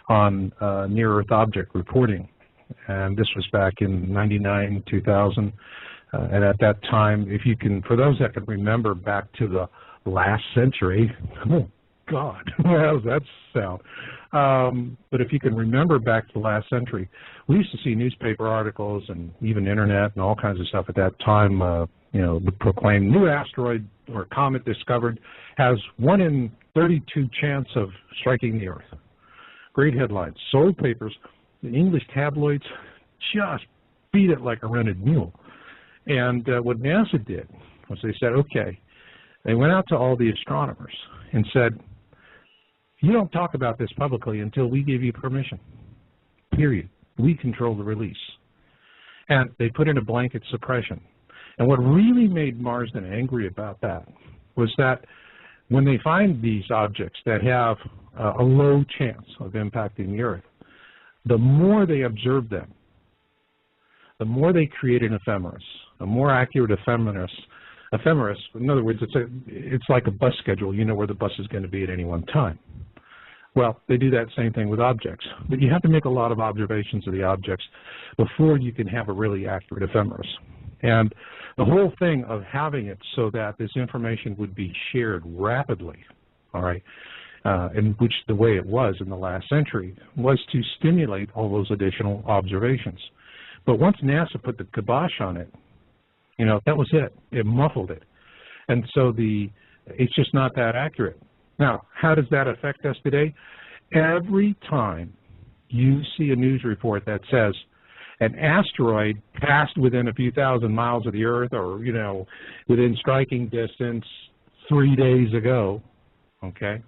on near-Earth object reporting, and this was back in 99, 2000, and at that time, if you can, for those that can remember back to the last century, oh God, how does that sound? But if you can remember back to the last century, we used to see newspaper articles and even internet and all kinds of stuff at that time, you know, would proclaim new asteroid or comet discovered has 1 in 32 chance of striking the Earth. Great headlines. Sold papers. The English tabloids just beat it like a rented mule. And what NASA did was they said, okay, they went out to all the astronomers and said, you don't talk about this publicly until we give you permission, period. We control the release. And they put in a blanket suppression. And what really made Marsden angry about that was that when they find these objects that have a low chance of impacting the Earth, the more they observe them, the more they create an ephemeris, a more accurate ephemeris. In other words, it's like a bus schedule. You know where the bus is going to be at any one time. Well, they do that same thing with objects. But you have to make a lot of observations of the objects before you can have a really accurate ephemeris. And the whole thing of having it so that this information would be shared rapidly, all right, in which the way it was in the last century, was to stimulate all those additional observations. But once NASA put the kibosh on it, you know, that was it. It muffled it. And so it's just not that accurate. Now, how does that affect us today? Every time you see a news report that says an asteroid passed within a few thousand miles of the Earth or, you know, within striking distance 3 days ago, okay?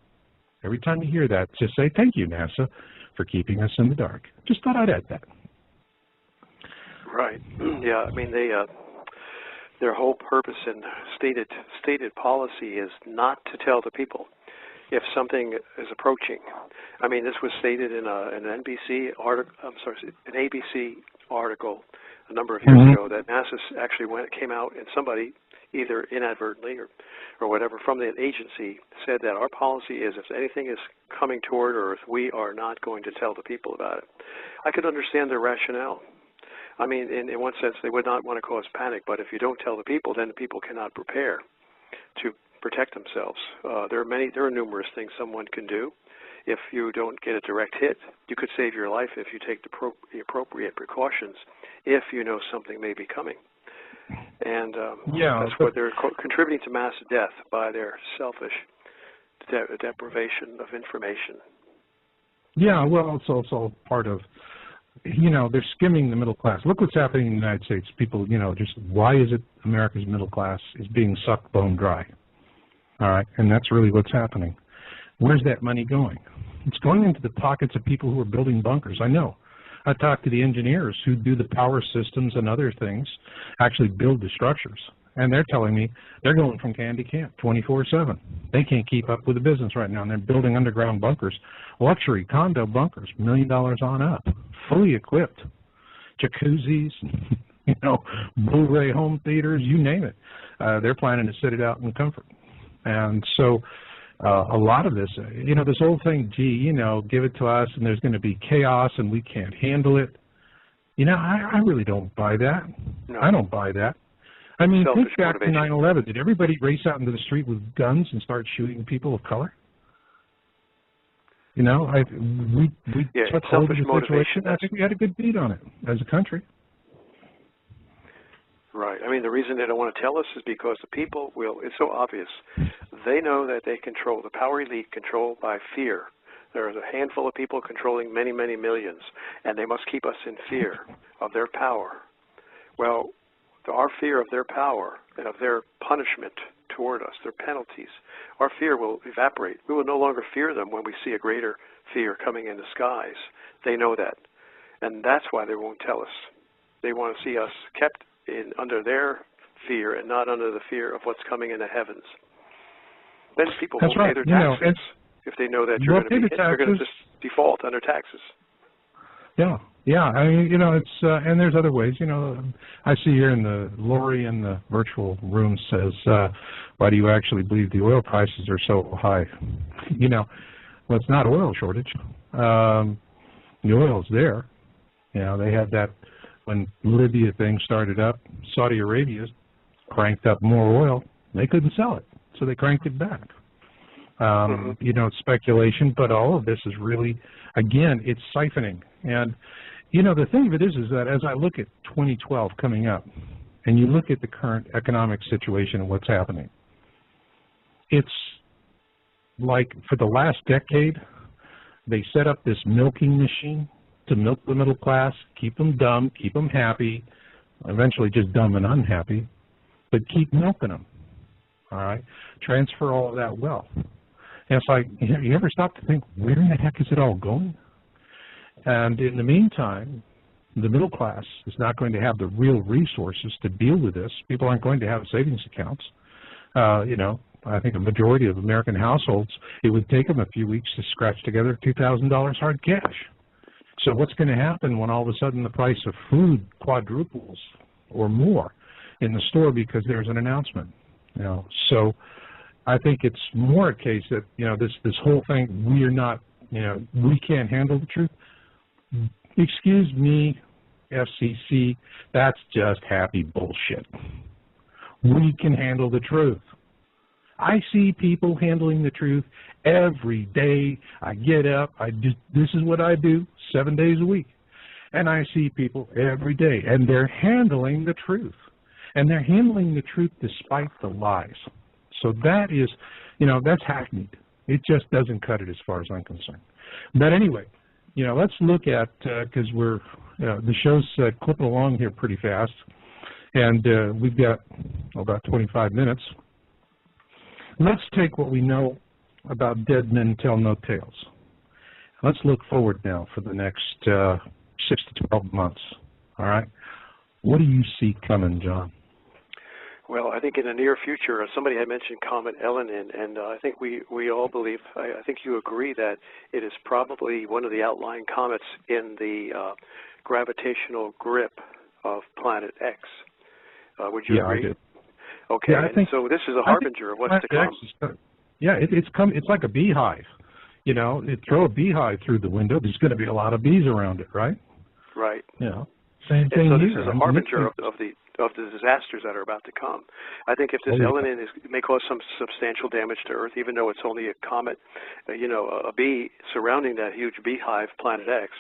Every time you hear that, just say, thank you, NASA, for keeping us in the dark. Just thought I'd add that. Right. Yeah, I mean, their whole purpose and stated policy is not to tell the people if something is approaching. I mean, this was stated in an NBC article, an ABC article a number of years ago that NASA actually came out and somebody, either inadvertently or whatever, from the agency said that our policy is if anything is coming toward Earth, we are not going to tell the people about it. I could understand their rationale. I mean, in one sense, they would not want to cause panic, but if you don't tell the people, then the people cannot prepare to protect themselves. There are numerous things someone can do. If you don't get a direct hit, you could save your life if you take the appropriate precautions if you know something may be coming. And that's what they're contributing to mass death by their selfish deprivation of information. Yeah, well, it's also part of, you know, they're skimming the middle class. Look what's happening in the United States. People, you know, just why is it America's middle class is being sucked bone dry? All right, and that's really what's happening. Where's that money going? It's going into the pockets of people who are building bunkers. I know. I talked to the engineers who do the power systems and other things, actually build the structures, and they're telling me they're going from can to can 24/7. They can't keep up with the business right now, and they're building underground bunkers, luxury condo bunkers, $1 million on up, fully equipped, jacuzzis, you know, Blu-ray home theaters, you name it. They're planning to sit it out in comfort. And so a lot of this, you know, this whole thing, gee, you know, give it to us and there's going to be chaos and we can't handle it. You know, I really don't buy that. No. I don't buy that. I mean, think back to 9/11. Did everybody race out into the street with guns and start shooting people of color? You know, we took hold of the situation. I think we had a good beat on it as a country. Right. I mean, the reason they don't want to tell us is because the people will, it's so obvious. They know that they control, the power elite control by fear. There is a handful of people controlling many, many millions, and they must keep us in fear of their power. Well, our fear of their power and of their punishment toward us. They're penalties. Our fear will evaporate. We will no longer fear them when we see a greater fear coming in the skies. They know that. And that's why they won't tell us. They want to see us kept under their fear and not under the fear of what's coming in the heavens. Then people will pay their taxes if they know that you're going to be hit. They're going to just default under taxes. Yeah, yeah. I mean, you know, it's and there's other ways. You know, I see here in the Lori in the virtual room says, "Why do you actually believe the oil prices are so high?" You know, well, it's not oil shortage. The oil's there. You know, they had that when Libya thing started up. Saudi Arabia cranked up more oil. They couldn't sell it, so they cranked it back. You know, it's speculation, but all of this is really, again, it's siphoning. And, you know, the thing of it is that as I look at 2012 coming up, and you look at the current economic situation and what's happening, it's like for the last decade, they set up this milking machine to milk the middle class, keep them dumb, keep them happy, eventually just dumb and unhappy, but keep milking them, all right? Transfer all of that wealth. And it's like, you ever stop to think, where in the heck is it all going? And in the meantime, the middle class is not going to have the real resources to deal with this. People aren't going to have savings accounts. You know, I think a majority of American households, it would take them a few weeks to scratch together $2,000 hard cash. So what's going to happen when all of a sudden the price of food quadruples or more in the store because there's an announcement? You know, so I think it's more a case that, you know, this whole thing, we're not, you know, we can't handle the truth. Excuse me, FCC, that's just happy bullshit. We can handle the truth. I see people handling the truth every day. I get up, this is what I do 7 days a week. And I see people every day, and they're handling the truth. And they're handling the truth despite the lies. So that is, you know, that's hackneyed. It just doesn't cut it as far as I'm concerned. But anyway, you know, let's look at, because we're, the show's clipping along here pretty fast, and we've got about 25 minutes. Let's take what we know about dead men tell no tales. Let's look forward now for the next 6 to 12 months, all right? What do you see coming, John? Well, I think in the near future, somebody had mentioned Comet Elenin, and I think we all believe, I think you agree that it is probably one of the outlying comets in the gravitational grip of Planet X. Would you agree? I do. Okay, yeah, I think, so this is a harbinger of what's to come. It's like a beehive. You know, throw a beehive through the window, there's going to be a lot of bees around it, right? Right. You know, same thing and so here. This is a harbinger of the disasters that are about to come. I think if this Elenin may cause some substantial damage to Earth, even though it's only a comet, you know, a bee surrounding that huge beehive, Planet X,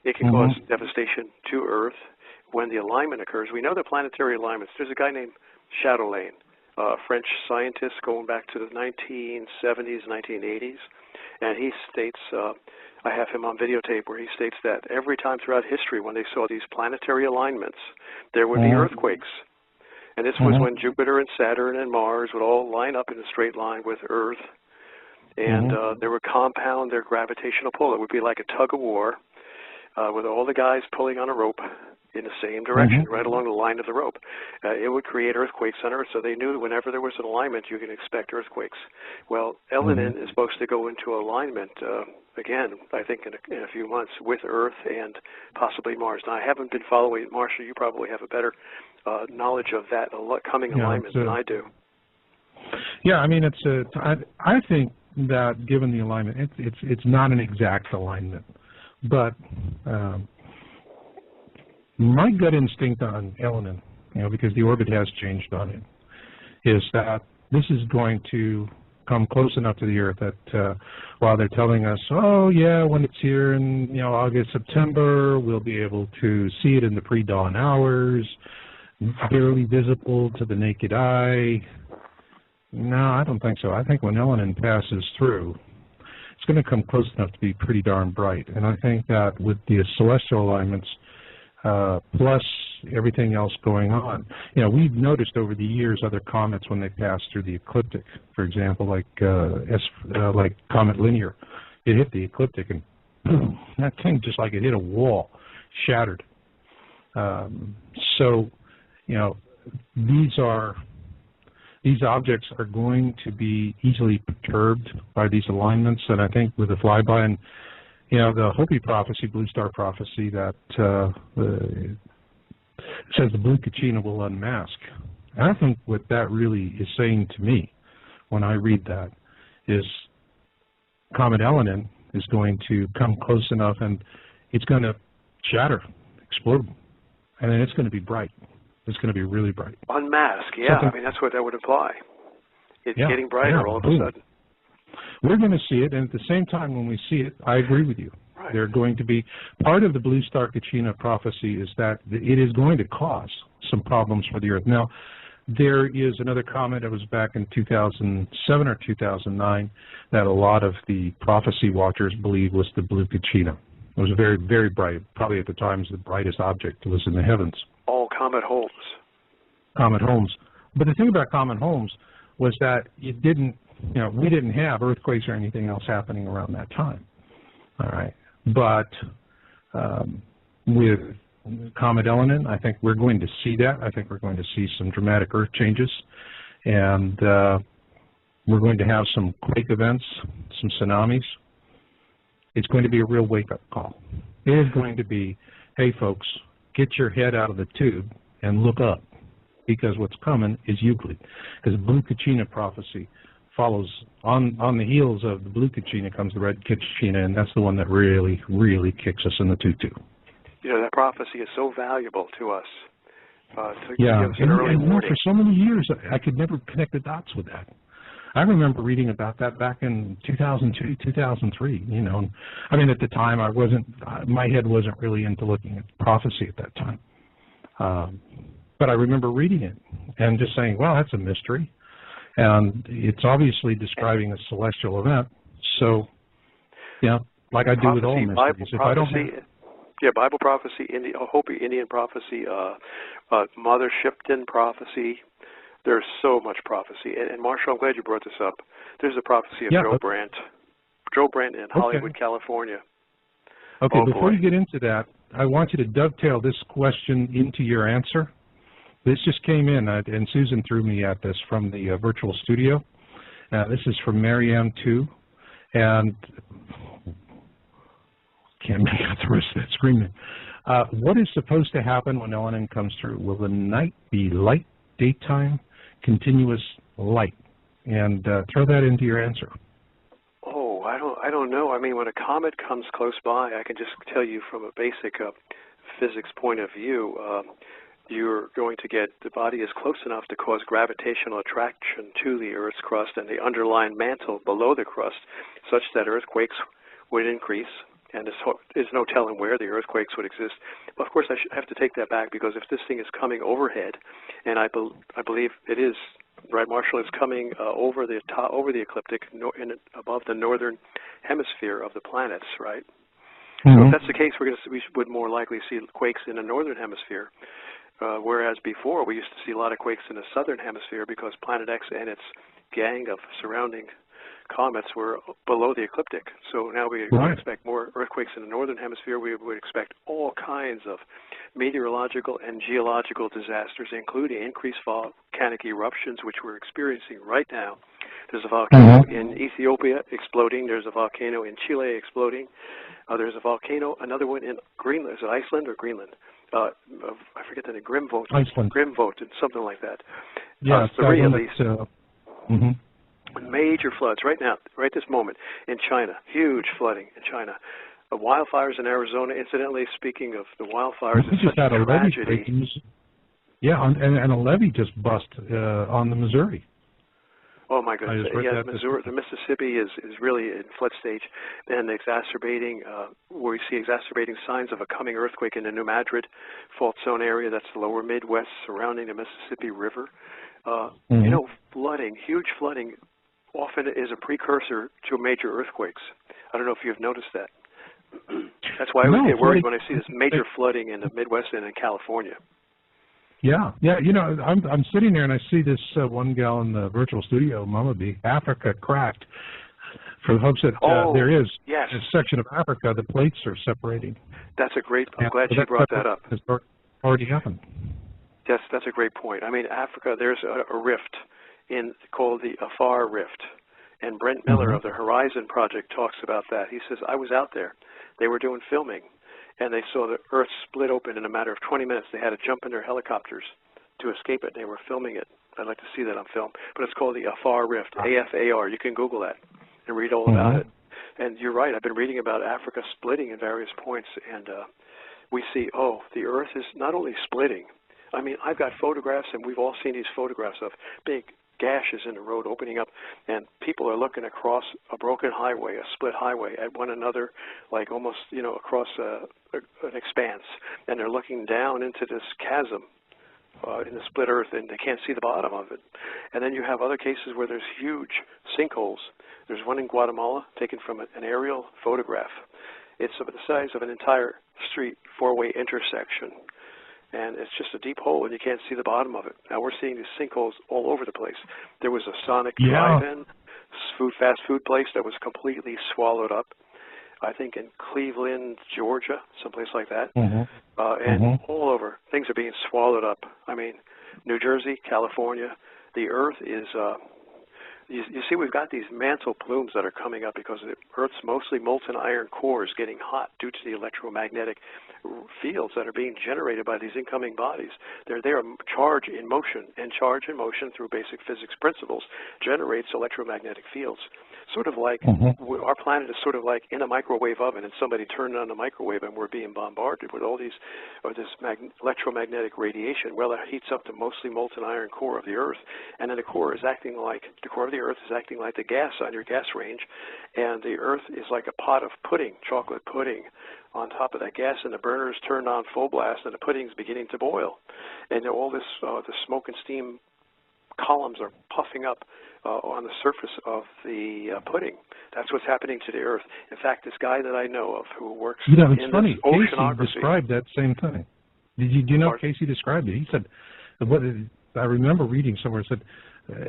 it can cause devastation to Earth when the alignment occurs. We know the planetary alignments. There's a guy named Chatelain, a French scientist going back to the 1970s, 1980s, and he states, I have him on videotape where he states that every time throughout history when they saw these planetary alignments, there would be earthquakes. And this was when Jupiter and Saturn and Mars would all line up in a straight line with Earth, and they would compound their gravitational pull. It would be like a tug of war with all the guys pulling on a rope in the same direction, right along the line of the rope. It would create earthquakes on Earth, so they knew whenever there was an alignment, you can expect earthquakes. Well, Elenin is supposed to go into alignment, again, I think in a few months, with Earth and possibly Mars. Now, I haven't been following it. Marcia, you probably have a better knowledge of that coming alignment than I do. Yeah, I mean, I think that given the alignment, it's not an exact alignment, but my gut instinct on Elenin, you know, because the orbit has changed on it, is that this is going to come close enough to the Earth that while they're telling us, oh yeah, when it's here in, you know, August, September, we'll be able to see it in the pre-dawn hours, barely visible to the naked eye. No, I don't think so. I think when Elenin passes through, it's going to come close enough to be pretty darn bright. And I think that with the celestial alignments, plus everything else going on. You know, we've noticed over the years other comets when they pass through the ecliptic, for example, like Comet Linear. It hit the ecliptic and boom, that thing just like it hit a wall, shattered. So, you know, these objects are going to be easily perturbed by these alignments, and I think with the flyby and, you know, the Hopi prophecy, Blue Star prophecy, that says the blue Kachina will unmask. And I think what that really is saying to me when I read that is Comet Elenin is going to come close enough and it's going to shatter, explode, and then it's going to be bright. It's going to be really bright. Unmask, yeah. I mean, that's what that would imply. It's getting brighter all of a sudden. We're going to see it, and at the same time when we see it, I agree with you. Right. They're going to be, part of the Blue Star Kachina prophecy is that it is going to cause some problems for the Earth. Now, there is another comet that was back in 2007 or 2009 that a lot of the prophecy watchers believe was the blue Kachina. It was very, very bright. Probably at the time the brightest object was in the heavens. Oh, Comet Holmes. Comet Holmes. But the thing about Comet Holmes was that it didn't, you know, we didn't have earthquakes or anything else happening around that time. All right. But with Comet Elenin, I think we're going to see that. I think we're going to see some dramatic earth changes. And we're going to have some quake events, some tsunamis. It's going to be a real wake-up call. It is going to be, hey, folks, get your head out of the tube and look up, because what's coming is Euclid. Because the blue Kachina prophecy follows on the heels of the blue Kachina comes the red Kachina, and that's the one that really, really kicks us in the tutu. You know, that prophecy is so valuable to us. To give us an early warning. For so many years, I could never connect the dots with that. I remember reading about that back in 2002, 2003, you know. I mean, at the time, my head wasn't really into looking at prophecy at that time. But I remember reading it and just saying, well, that's a mystery. And it's obviously describing a celestial event. So, yeah, like I do with all mysteries. If I don't have, Bible prophecy, Hopi Indian prophecy, Mother Shipton prophecy. There's so much prophecy. And Marshall, I'm glad you brought this up. There's a prophecy of Joe Brandt. Joe Brandt in Hollywood, California. Okay, before you get into that, I want you to dovetail this question into your answer. This just came in, and Susan threw me at this from the virtual studio. This is from Marianne 2, and can't make out the rest of that screen. What is supposed to happen when Elenin comes through? Will the night be light, daytime, continuous light? And throw that into your answer. Oh, I don't know. I mean, when a comet comes close by, I can just tell you from a basic physics point of view, you're going to get, the body is close enough to cause gravitational attraction to the Earth's crust and the underlying mantle below the crust, such that earthquakes would increase. And there's no telling where the earthquakes would exist. But of course, I have to take that back, because if this thing is coming overhead, and I believe it is, right, Marshall, it's coming over the ecliptic, above the northern hemisphere of the planets, right? Mm-hmm. So if that's the case, we would more likely see quakes in the northern hemisphere, whereas before we used to see a lot of quakes in the southern hemisphere because Planet X and its gang of surrounding comets were below the ecliptic. So now we expect more earthquakes in the northern hemisphere. We would expect all kinds of meteorological and geological disasters, including increased volcanic eruptions, which we're experiencing right now. There's a volcano in Ethiopia exploding. There's a volcano in Chile exploding. There's a volcano, another one in Greenland. Is it Iceland or Greenland? I forget the name. Grimvolt. Iceland. Grimvolt, something like that. Yeah, three at least. Major floods right now, right this moment in China. Huge flooding in China. Wildfires in Arizona. Incidentally, speaking of the wildfires, it's such a tragedy. Yeah, and a levee just bust on the Missouri. Oh my goodness! Yeah, the Mississippi is really in flood stage, and exacerbating. We see exacerbating signs of a coming earthquake in the New Madrid fault zone area. That's the lower Midwest surrounding the Mississippi River. You know, flooding, huge flooding, often is a precursor to major earthquakes. I don't know if you've noticed that. That's why I always get worried when I see this major flooding in the Midwest and in California. Yeah, yeah. You know, I'm sitting there and I see this one gal in the virtual studio, Mama B, Africa cracked. For the folks that there is yes. a section of Africa, the plates are separating. That's a great. I'm glad you brought that up. It's already happened. Yes, that's a great point. I mean, Africa, there's a rift called the Afar Rift, and Brent Miller of the Horizon Project talks about that. He says, I was out there. They were doing filming, and they saw the Earth split open in a matter of 20 minutes. They had to jump in their helicopters to escape it. They were filming it. I'd like to see that on film. But it's called the Afar Rift, A-F-A-R. You can Google that and read all about it. And you're right. I've been reading about Africa splitting in various points, and we see, the Earth is not only splitting. I mean, I've got photographs, and we've all seen these photographs of big gashes in the road opening up, and people are looking across a broken highway, a split highway, at one another, like almost, across an expanse, and they're looking down into this chasm in the split Earth, and they can't see the bottom of it. And then you have other cases where there's huge sinkholes. There's one in Guatemala taken from an aerial photograph. It's of the size of an entire street, four-way intersection. And it's just a deep hole, and you can't see the bottom of it. Now, we're seeing these sinkholes all over the place. There was a Sonic drive-in, fast food place that was completely swallowed up, I think in Cleveland, Georgia, someplace like that. And all over, things are being swallowed up. I mean, New Jersey, California, the Earth is... You see, we've got these mantle plumes that are coming up because the Earth's mostly molten iron core is getting hot due to the electromagnetic fields that are being generated by these incoming bodies. They are charge in motion, and charge in motion through basic physics principles generates electromagnetic fields. Sort of like our planet is sort of like in a microwave oven, and somebody turned on the microwave, and we're being bombarded with all these, this electromagnetic radiation. Well, it heats up the mostly molten iron core of the Earth, and then the core of the Earth is acting like the gas on your gas range, and the Earth is like a pot of pudding, chocolate pudding, on top of that gas, and the burner is turned on full blast, and the pudding is beginning to boil, and all this the smoke and steam columns are puffing up on the surface of the pudding. That's what's happening to the Earth. In fact, this guy that I know of who works in it's funny. oceanography. Casey described that same thing. Do you know Casey described it? He said, I remember reading somewhere, it said,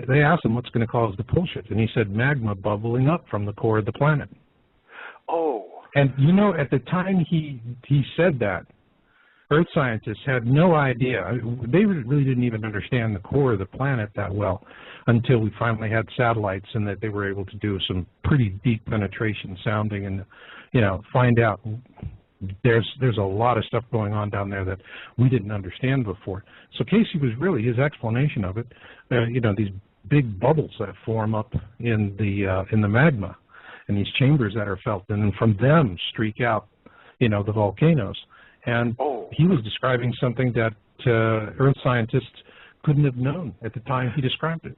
they asked him what's going to cause the pull shift, and he said magma bubbling up from the core of the planet. Oh. And, at the time he said that, Earth scientists had no idea. They really didn't even understand the core of the planet that well until we finally had satellites and that they were able to do some pretty deep penetration sounding and, find out there's a lot of stuff going on down there that we didn't understand before. So Casey was really, his explanation of it, these big bubbles that form up in the magma and these chambers that are felt, and then from them streak out, the volcanoes. And he was describing something that Earth scientists couldn't have known at the time he described it.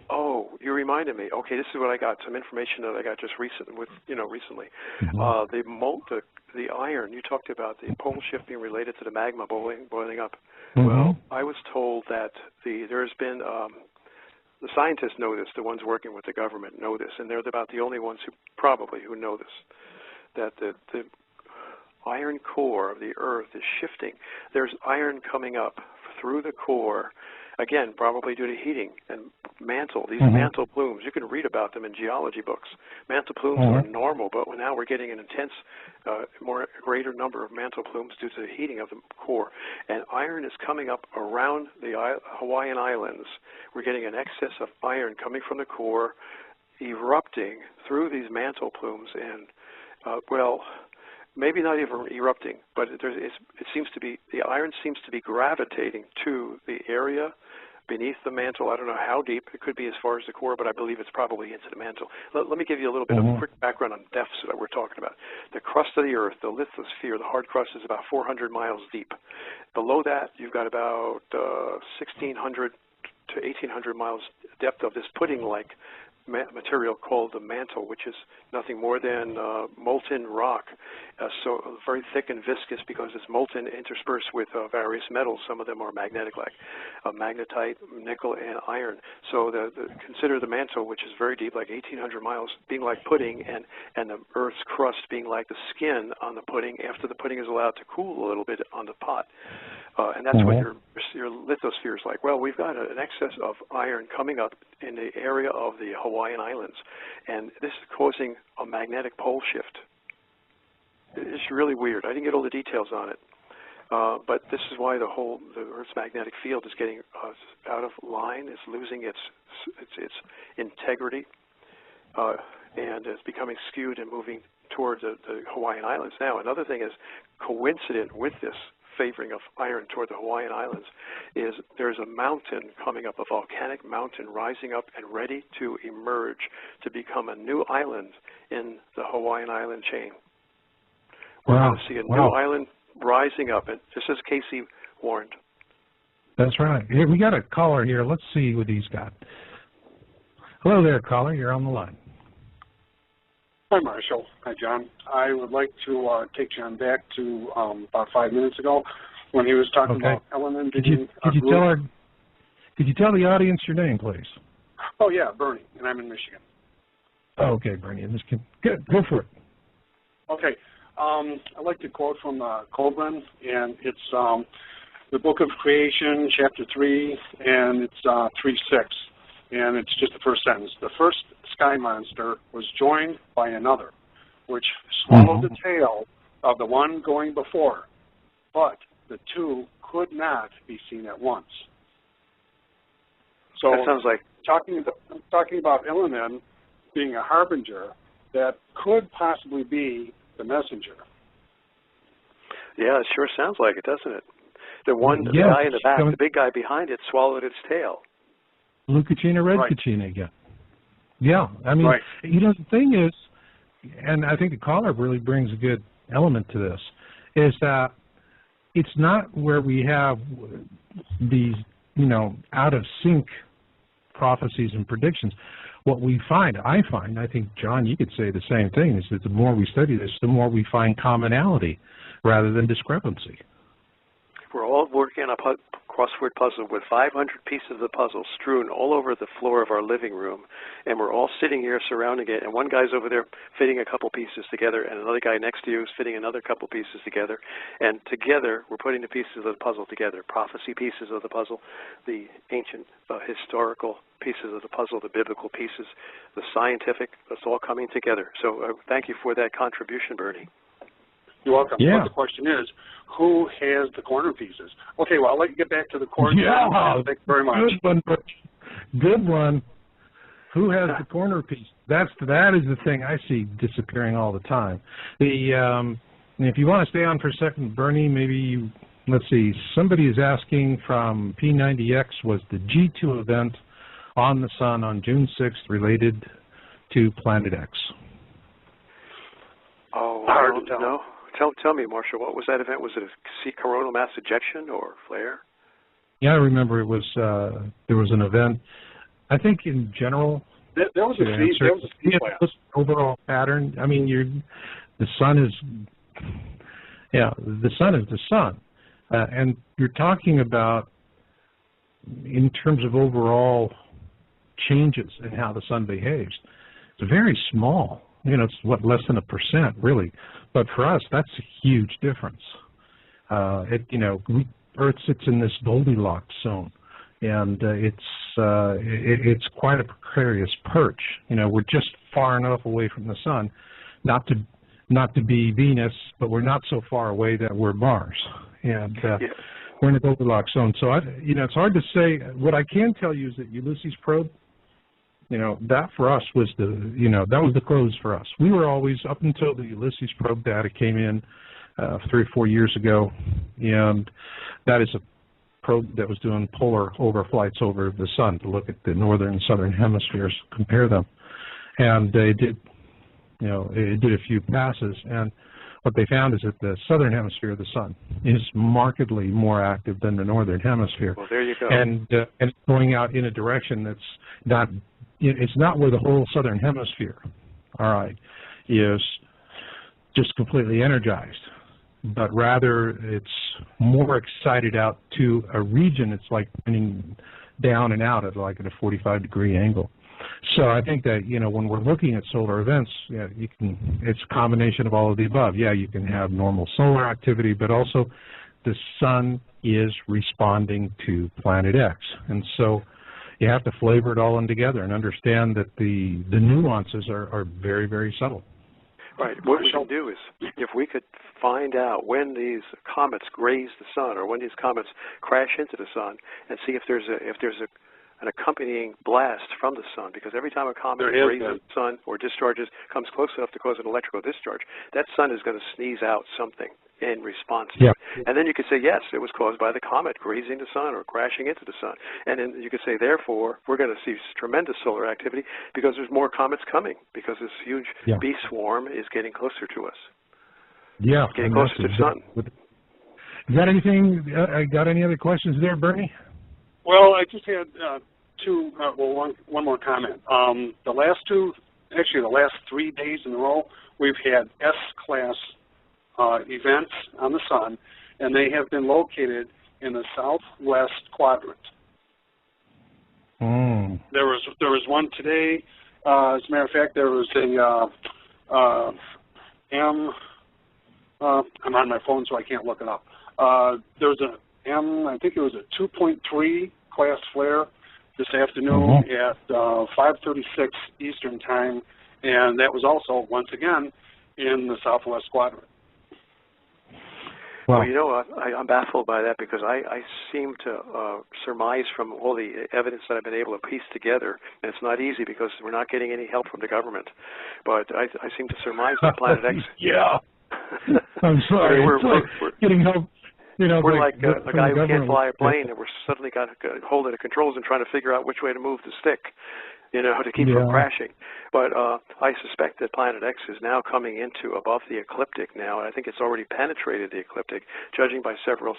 Oh, you reminded me. Okay, this is what I got, some information that I got just recently. The iron, you talked about the pole shift being related to the magma boiling up. Well, I was told that there's been, the scientists know this, the ones working with the government know this, and they're about the only ones who know this, that the iron core of the Earth is shifting. There's iron coming up through the core, again, probably due to heating and mantle. These mantle plumes, you can read about them in geology books. Mantle plumes are normal, but now we're getting an intense, greater number of mantle plumes due to the heating of the core. And iron is coming up around the Hawaiian Islands. We're getting an excess of iron coming from the core, erupting through these mantle plumes, and, maybe not even erupting, but it seems to be, the iron seems to be gravitating to the area beneath the mantle. I don't know how deep. It could be as far as the core, but I believe it's probably into the mantle. Let me give you a little bit of a quick background on depths that we're talking about. The crust of the Earth, the lithosphere, the hard crust, is about 400 miles deep. Below that, you've got about 1,600 to 1,800 miles depth of this pudding-like material called the mantle, which is nothing more than molten rock, so very thick and viscous because it's molten interspersed with various metals. Some of them are magnetic, like magnetite, nickel, and iron. So consider the mantle, which is very deep, like 1,800 miles, being like pudding, and the Earth's crust being like the skin on the pudding after the pudding is allowed to cool a little bit on the pot. And that's what your lithosphere is like. Well, we've got an excess of iron coming up in the area of the Hawaiian Islands, and this is causing a magnetic pole shift. It's really weird. I didn't get all the details on it, but this is why the Earth's magnetic field is getting out of line. It's losing its integrity, and it's becoming skewed and moving towards the Hawaiian Islands. Now, another thing is coincident with this favoring of iron toward the Hawaiian Islands is there's a mountain coming up, a volcanic mountain rising up and ready to emerge to become a new island in the Hawaiian Island chain. We're going to see a new island rising up, and just as Casey warned. That's right. Here, we got a caller here. Let's see what he's got. Hello there, caller. You're on the line. Hi, Marshall. Hi, John. I would like to take John back to about 5 minutes ago when he was talking about element. Could you tell the audience your name, please? Oh, yeah, Bernie, and I'm in Michigan. Oh, okay, Bernie. Good. Go for it. Okay. I'd like to quote from Colburn, and it's the Book of Creation, Chapter 3, and it's 3:6. And it's just the first sentence. The first sky monster was joined by another, which swallowed the tail of the one going before, but the two could not be seen at once. So that sounds like talking about Ilamen being a harbinger, that could possibly be the messenger. Yeah, it sure sounds like it, doesn't it? The guy in the back, the big guy behind it, swallowed its tail. Blue Kachina, red Kachina again. Yeah, I mean, you know, the thing is, and I think the caller really brings a good element to this, is that it's not where we have these, you know, out of sync prophecies and predictions. What we find, I think, John, you could say the same thing, is that the more we study this, the more we find commonality rather than discrepancy. We're all working on a crossword puzzle with 500 pieces of the puzzle strewn all over the floor of our living room, and we're all sitting here surrounding it, and one guy's over there fitting a couple pieces together, and another guy next to you is fitting another couple pieces together, and together we're putting the pieces of the puzzle together, prophecy pieces of the puzzle, the ancient historical pieces of the puzzle, the biblical pieces, the scientific, it's all coming together. So thank you for that contribution, Bernie. You're welcome. Yeah. But the question is, who has the corner pieces? Okay, well, I'll let you get back to the course. Yeah, thank you very much. Good one. Who has the corner piece? That is the thing I see disappearing all the time. If you want to stay on for a second, Bernie, maybe let's see. Somebody is asking from P90X, was the G2 event on the Sun on June 6th related to Planet X? Oh, I don't know. Tell me, Marshall, what was that event? Was it a coronal mass ejection or flare? Yeah, I remember it was. There was an event. I think in general, there was a C-class. Overall pattern. I mean, the sun is. Yeah, the sun is the sun, and you're talking about in terms of overall changes in how the sun behaves. It's very small. You know, it's less than 1%, really. But for us, that's a huge difference. Earth sits in this Goldilocks zone, and it's quite a precarious perch. You know, we're just far enough away from the sun, not to be Venus, but we're not so far away that we're Mars, and we're in the Goldilocks zone. So it's hard to say. What I can tell you is that Ulysses probe. You know, that for us was that was the close for us. We were always, up until the Ulysses probe data came in 3 or 4 years ago, and that is a probe that was doing polar overflights over the sun to look at the northern and southern hemispheres, compare them. And it did a few passes, and what they found is that the southern hemisphere of the sun is markedly more active than the northern hemisphere. Well, there you go. And it's going out in a direction that's not. It's not where the whole southern hemisphere, all right, is just completely energized, but rather it's more excited out to a region. It's like pointing down and out at like at a 45-degree angle. So I think that, when we're looking at solar events, it's a combination of all of the above. Yeah, you can have normal solar activity, but also the sun is responding to Planet X. And so you have to flavor it all in together and understand that the nuances are very, very subtle. Right. What we can do is, if we could find out when these comets graze the sun, or when these comets crash into the sun, and see if there's an accompanying blast from the sun, because every time a comet grazes the sun or discharges, comes close enough to cause an electrical discharge, that sun is going to sneeze out something in response to it. And then you could say, yes, it was caused by the comet grazing the sun or crashing into the sun. And then you could say, therefore, we're going to see tremendous solar activity because there's more comets coming, because this huge bee swarm is getting closer to us. Yeah. Getting closer to the sun. Is that anything, got any other questions there, Bernie? Well, I just had one more comment. The last 3 days in a row, we've had S-class events on the sun, and they have been located in the southwest quadrant. There was one today. As a matter of fact, there was I'm on my phone, so I can't look it up. There was I think it was a 2.3 class flare this afternoon at 5:36 Eastern time, and that was also, once again, in the southwest quadrant. Well, you know, I'm baffled by that, because I seem to surmise from all the evidence that I've been able to piece together, and it's not easy because we're not getting any help from the government, but I seem to surmise that Planet X... I'm sorry. We're getting help. You know, we're like a guy who can't fly a plane, and we're suddenly got hold of the controls and trying to figure out which way to move the stick, you know, to keep from crashing. But I suspect that Planet X is now coming into above the ecliptic now, and I think it's already penetrated the ecliptic, judging by several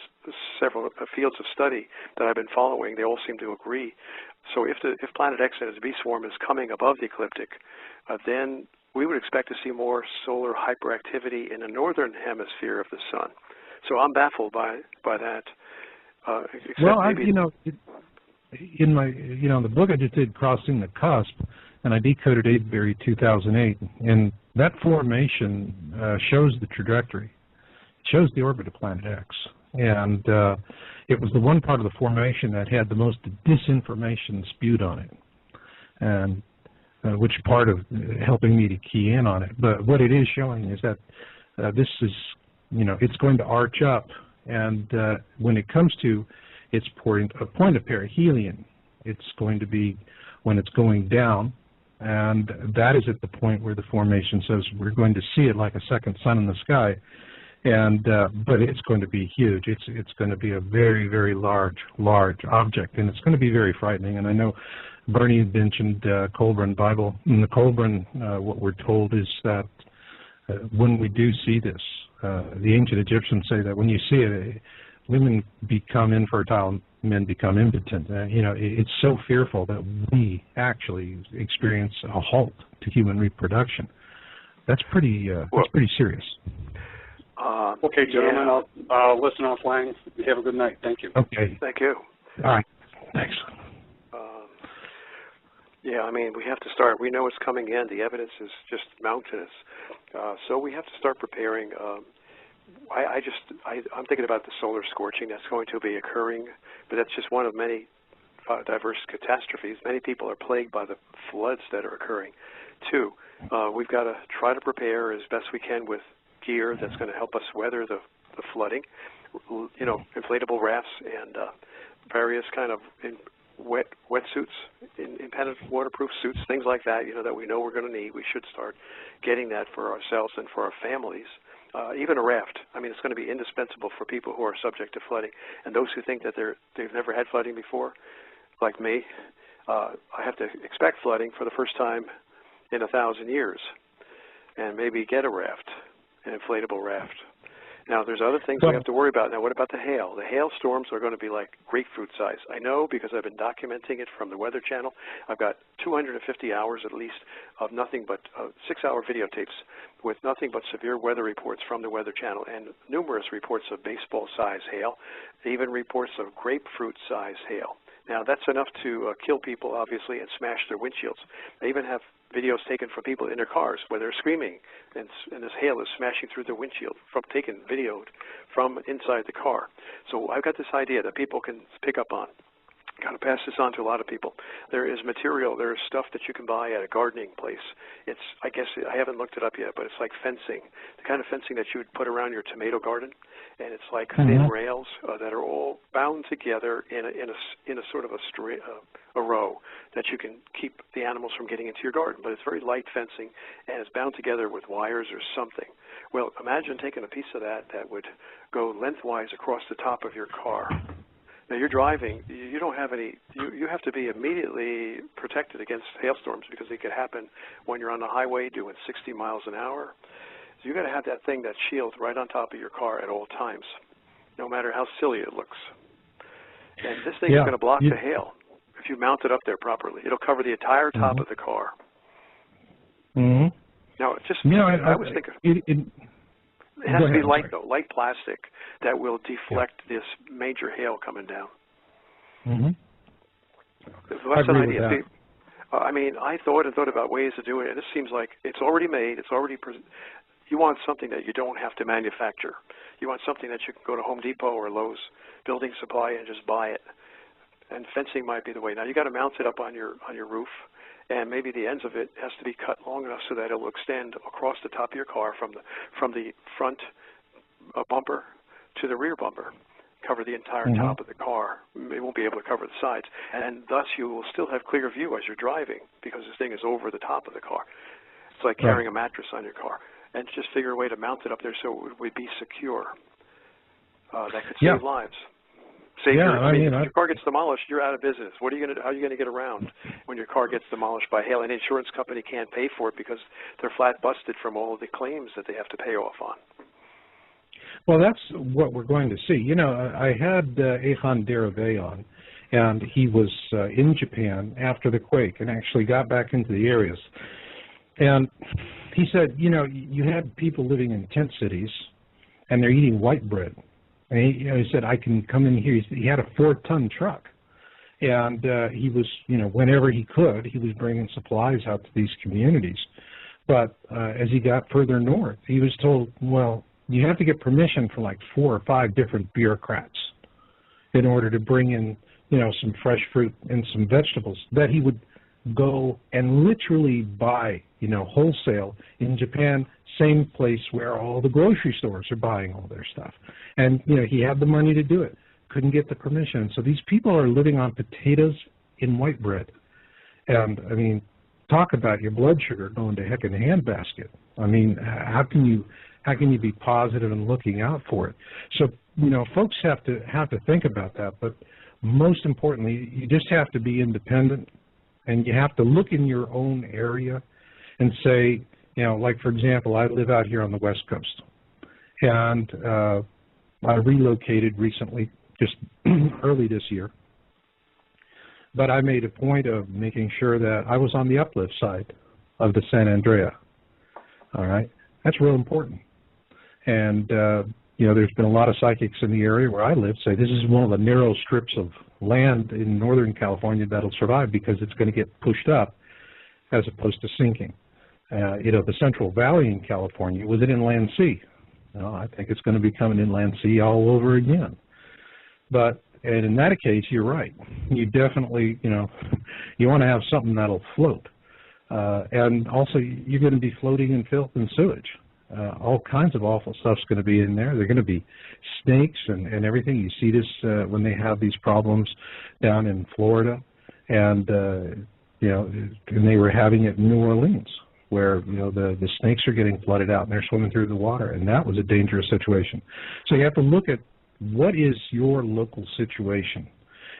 fields of study that I've been following. They all seem to agree. So if Planet X and its B swarm is coming above the ecliptic, then we would expect to see more solar hyperactivity in the northern hemisphere of the sun. So I'm baffled by that. Well, you know, in my, you know, the book I just did, Crossing the Cusp, and I decoded Avebury 2008, and that formation shows the trajectory, shows the orbit of Planet X, and it was the one part of the formation that had the most disinformation spewed on it, and which part of helping me to key in on it. But what it is showing is that this is, you know, it's going to arch up, and when it comes to its point of perihelion, it's going to be when it's going down, and that is at the point where the formation says we're going to see it like a second sun in the sky, and but it's going to be huge. It's going to be a very, very large object, and it's going to be very frightening. And I know Bernie mentioned Colburn Bible. In the Colburn, what we're told is that when we do see this, the ancient Egyptians say that when you see it, women become infertile, men become impotent. You know, it's so fearful that we actually experience a halt to human reproduction. That's pretty serious. Okay, gentlemen, I'll listen offline. Have a good night. Thank you. Okay. Thank you. All right. Thanks. Yeah, I mean, we have to start. We know it's coming in. The evidence is just mountainous. So we have to start preparing. I'm thinking about the solar scorching that's going to be occurring, but that's just one of many diverse catastrophes. Many people are plagued by the floods that are occurring. Two, we've got to try to prepare as best we can with gear that's going to help us weather the flooding. You know, inflatable rafts and various kind of wetsuits, impenetrable waterproof suits, things like that, you know, that we know we're going to need. We should start getting that for ourselves and for our families. Even a raft. I mean, it's going to be indispensable for people who are subject to flooding. And those who think that they've never had flooding before, like me, I have to expect flooding for the first time in 1,000 years, and maybe get a raft, an inflatable raft. Now, there's other things we have to worry about. Now, what about the hail? The hailstorms are going to be like grapefruit size. I know because I've been documenting it from the Weather Channel. I've got 250 hours at least of nothing but 6-hour videotapes with nothing but severe weather reports from the Weather Channel, and numerous reports of baseball-size hail, even reports of grapefruit-size hail. Now, that's enough to kill people, obviously, and smash their windshields. I even have videos taken from people in their cars where they're screaming and this hail is smashing through their windshield, videoed from inside the car. So I've got this idea that people can pick up on. Got to pass this on to a lot of people. There is material, there is stuff that you can buy at a gardening place. It's, I guess, I haven't looked it up yet, but it's like fencing, the kind of fencing that you would put around your tomato garden, and it's like thin rails that are all bound together in a sort of a row that you can keep the animals from getting into your garden. But it's very light fencing, and it's bound together with wires or something. Well, imagine taking a piece of that would go lengthwise across the top of your car. Now you're driving, you don't have any, you have to be immediately protected against hailstorms because they could happen when you're on the highway doing 60 miles an hour. So you've got to have that thing, that shield, right on top of your car at all times, no matter how silly it looks. And this thing is going to block the hail if you mount it up there properly. It'll cover the entire top of the car. Now, just, I was thinking... It has to be light, though, light plastic that will deflect this major hail coming down. That's an idea. I mean, I thought about ways to do it, and this seems like it's already made. It's already. You want something that you don't have to manufacture. You want something that you can go to Home Depot or Lowe's Building Supply and just buy it. And fencing might be the way. Now you got to mount it up on your roof. And maybe the ends of it has to be cut long enough so that it will extend across the top of your car from the front bumper to the rear bumper, cover the entire top of the car. It won't be able to cover the sides. And thus you will still have clear view as you're driving because this thing is over the top of the car. It's like carrying a mattress on your car. And just figure a way to mount it up there so it would be secure. That could save lives. If your car gets demolished, you're out of business. What are you going to? How are you going to get around when your car gets demolished by hail? An insurance company can't pay for it because they're flat busted from all of the claims that they have to pay off on. Well, that's what we're going to see. You know, I had Ehan Derive on, and he was in Japan after the quake and actually got back into the areas. And he said, you know, you had people living in tent cities, and they're eating white bread. And he said, I can come in here. He had a 4-ton truck. And he was, you know, whenever he could, he was bringing supplies out to these communities. But as he got further north, he was told, well, you have to get permission from like 4 or 5 different bureaucrats in order to bring in, you know, some fresh fruit and some vegetables that he would go and literally buy, you know, wholesale in Japan, same place where all the grocery stores are buying all their stuff. And, you know, he had the money to do it, couldn't get the permission. So these people are living on potatoes in white bread. And, I mean, talk about your blood sugar going to heck in a handbasket. I mean, how can you be positive and looking out for it? So, you know, folks have to think about that. But most importantly, you just have to be independent, and you have to look in your own area and say, you know, like, for example, I live out here on the West Coast, and I relocated recently, just early this year. But I made a point of making sure that I was on the uplift side of the San Andrea. All right? That's real important. And, you know, there's been a lot of psychics in the area where I live say this is one of the narrow strips of land in Northern California that'll survive because it's going to get pushed up as opposed to sinking. You know, the Central Valley in California was an inland sea. Well, I think it's going to become an inland sea all over again. But, and in that case, you're right. You definitely, you know, you want to have something that'll float. And also, you're going to be floating in filth and sewage. All kinds of awful stuff's going to be in there. There are going to be snakes and everything. You see this when they have these problems down in Florida. And, you know, and they were having it in New Orleans, where, you know, the snakes are getting flooded out and they're swimming through the water, and that was a dangerous situation. So you have to look at what is your local situation,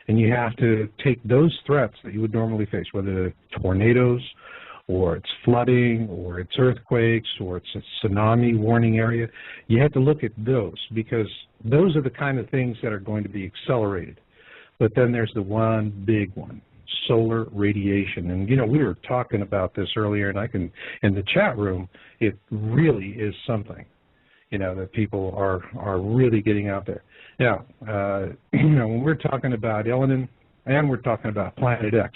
and you have to take those threats that you would normally face, whether it's tornadoes or it's flooding or it's earthquakes or it's a tsunami warning area. You have to look at those because those are the kind of things that are going to be accelerated. But then there's the one big one, solar radiation. And, you know, we were talking about this earlier, and I can, in the chat room, it really is something, you know, that people are really getting out there. Now, you know, when we're talking about Elenin and we're talking about Planet X,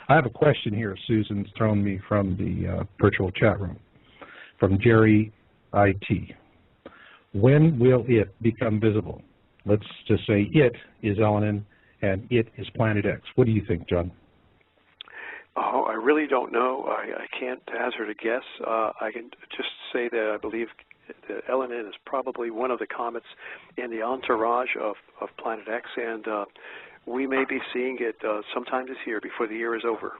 I have a question here. Susan's thrown me from the virtual chat room, from Jerry IT. When will it become visible? Let's just say it is Elenin and it is Planet X. What do you think, John? Oh, I really don't know. I can't hazard a guess. I can just say that I believe that Elenin is probably one of the comets in the entourage of Planet X, and we may be seeing it sometime this year before the year is over.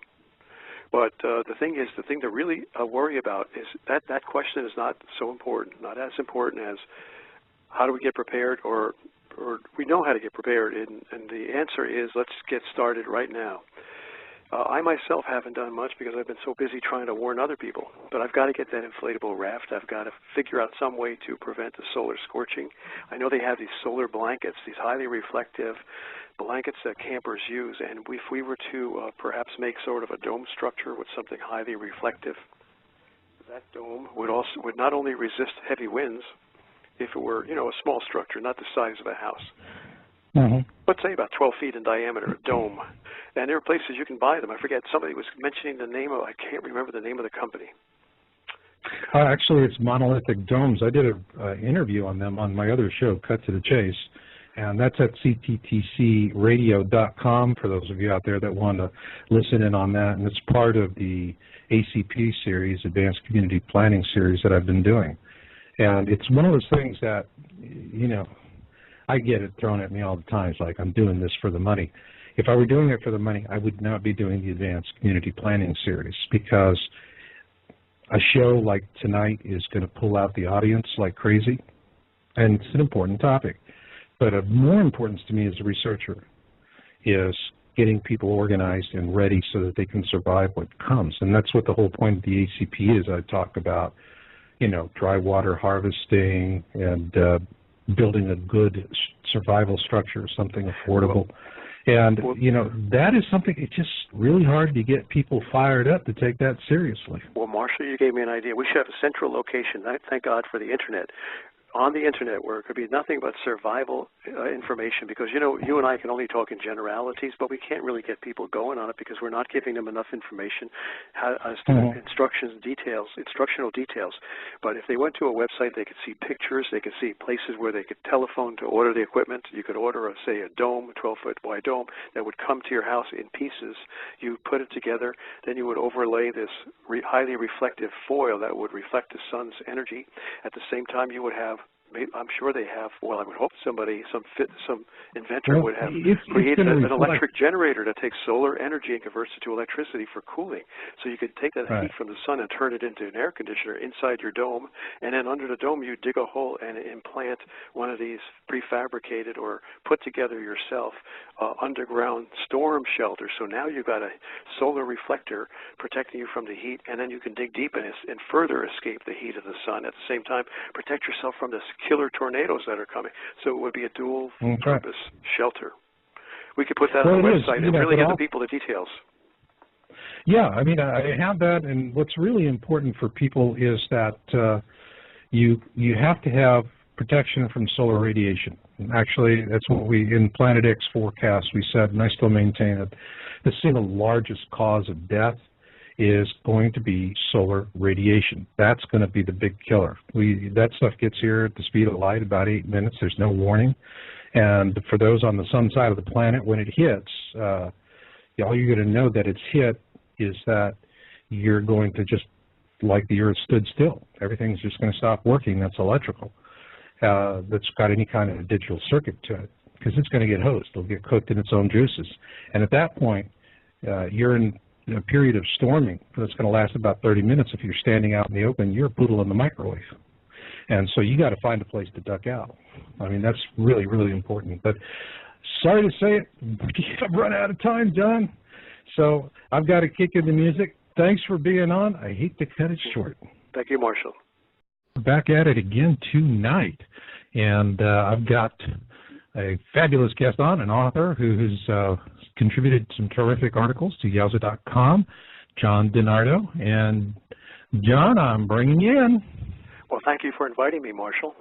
But the thing to really worry about is that question is not so important, not as important as how do we get prepared, or we know how to get prepared, and the answer is let's get started right now. I myself haven't done much because I've been so busy trying to warn other people, but I've got to get that inflatable raft. I've got to figure out some way to prevent the solar scorching. I know they have these solar blankets, these highly reflective blankets that campers use, and if we were to perhaps make sort of a dome structure with something highly reflective, that dome would not only resist heavy winds, if it were, a small structure, not the size of a house. Let's say about 12 feet in diameter, a dome. And there are places you can buy them. I forget, somebody was mentioning the name of, I can't remember the name of the company. Actually, it's Monolithic Domes. I did an interview on them on my other show, Cut to the Chase, and that's at cttcradio.com for those of you out there that want to listen in on that. And it's part of the ACP series, Advanced Community Planning series that I've been doing. And it's one of those things that, I get it thrown at me all the time. It's like, I'm doing this for the money. If I were doing it for the money, I would not be doing the Advanced Community Planning series, because a show like tonight is going to pull out the audience like crazy, and it's an important topic. But of more importance to me as a researcher is getting people organized and ready so that they can survive what comes. And that's what the whole point of the ACP is. I talk about, dry water harvesting and building a good survival structure, something affordable. And, that is something, it's just really hard to get people fired up to take that seriously. Well, Marshall, you gave me an idea. We should have a central location. Thank God for the Internet. On the Internet, where it could be nothing but survival information, because, you and I can only talk in generalities, but we can't really get people going on it because we're not giving them enough information as to instructional details. But if they went to a website, they could see pictures, they could see places where they could telephone to order the equipment. You could order, say, a dome, a 12-foot wide dome, that would come to your house in pieces. You put it together, then you would overlay this highly reflective foil that would reflect the sun's energy. At the same time, you would have, I'm sure they have, well, I would hope some inventor would have created an electric generator that takes solar energy and converts it to electricity for cooling. So you could take that heat from the sun and turn it into an air conditioner inside your dome, and then under the dome you dig a hole and implant one of these prefabricated or put together yourself underground storm shelters. So now you've got a solar reflector protecting you from the heat, and then you can dig deep and further escape the heat of the sun. At the same time, protect yourself from the killer tornadoes that are coming. So it would be a dual-purpose shelter. We could put that on the website and really give the people the details. Yeah, I mean, I have that, and what's really important for people is that you have to have protection from solar radiation. And actually, that's what we, in Planet X forecast, we said, and I still maintain it, the single largest cause of death is going to be solar radiation. That's going to be the big killer. That stuff gets here at the speed of light, about 8 minutes. There's no warning. And for those on the sun side of the planet, when it hits, all you're going to know that it's hit is that you're going to just, like the Earth stood still. Everything's just going to stop working. That's electrical. That's got any kind of a digital circuit to it, because it's going to get hosed. It'll get cooked in its own juices. And at that point, you're in a period of storming that's going to last about 30 minutes. If you're standing out in the open, you're a poodle in the microwave. And so you got to find a place to duck out. I mean, that's really, really important. But sorry to say it, I've run out of time, John. So I've got to kick in the music. Thanks for being on. I hate to cut it short. Thank you, Marshall. Back at it again tonight. And I've got a fabulous guest on, an author who's contributed some terrific articles to Yowza.com, John DiNardo. And John, I'm bringing you in. Well, thank you for inviting me, Marshall.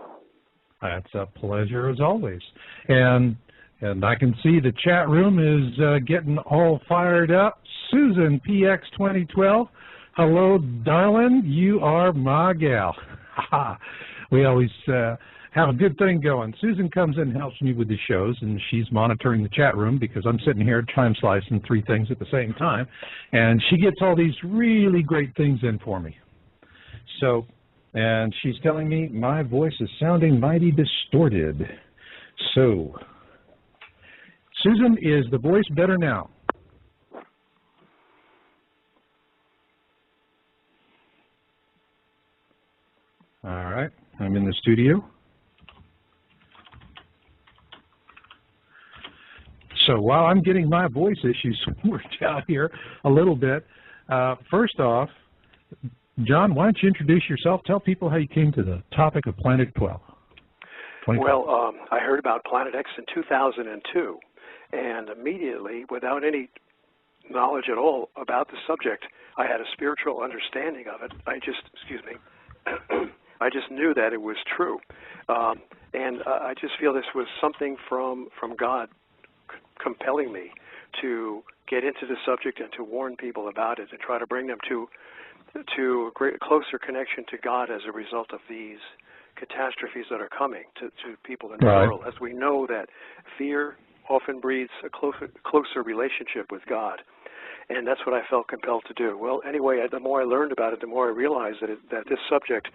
That's a pleasure as always. And I can see the chat room is getting all fired up. Susan, PX 2012. Hello, darling. You are my gal. We always have a good thing going. Susan comes in and helps me with the shows, and she's monitoring the chat room because I'm sitting here time slicing 3 things at the same time, and she gets all these really great things in for me. So, and she's telling me my voice is sounding mighty distorted. So, Susan, is the voice better now? All right, I'm in the studio. So while I'm getting my voice issues worked out here a little bit, first off, John, why don't you introduce yourself? Tell people how you came to the topic of Planet 12. Well, I heard about Planet X in 2002, and immediately, without any knowledge at all about the subject, I had a spiritual understanding of it. I just knew that it was true, and I just feel this was something from God compelling me to get into the subject and to warn people about it and try to bring them to a closer connection to God as a result of these catastrophes that are coming to people in the world. As we know that fear often breeds a closer relationship with God. And that's what I felt compelled to do. Well, anyway, the more I learned about it, the more I realized that this subject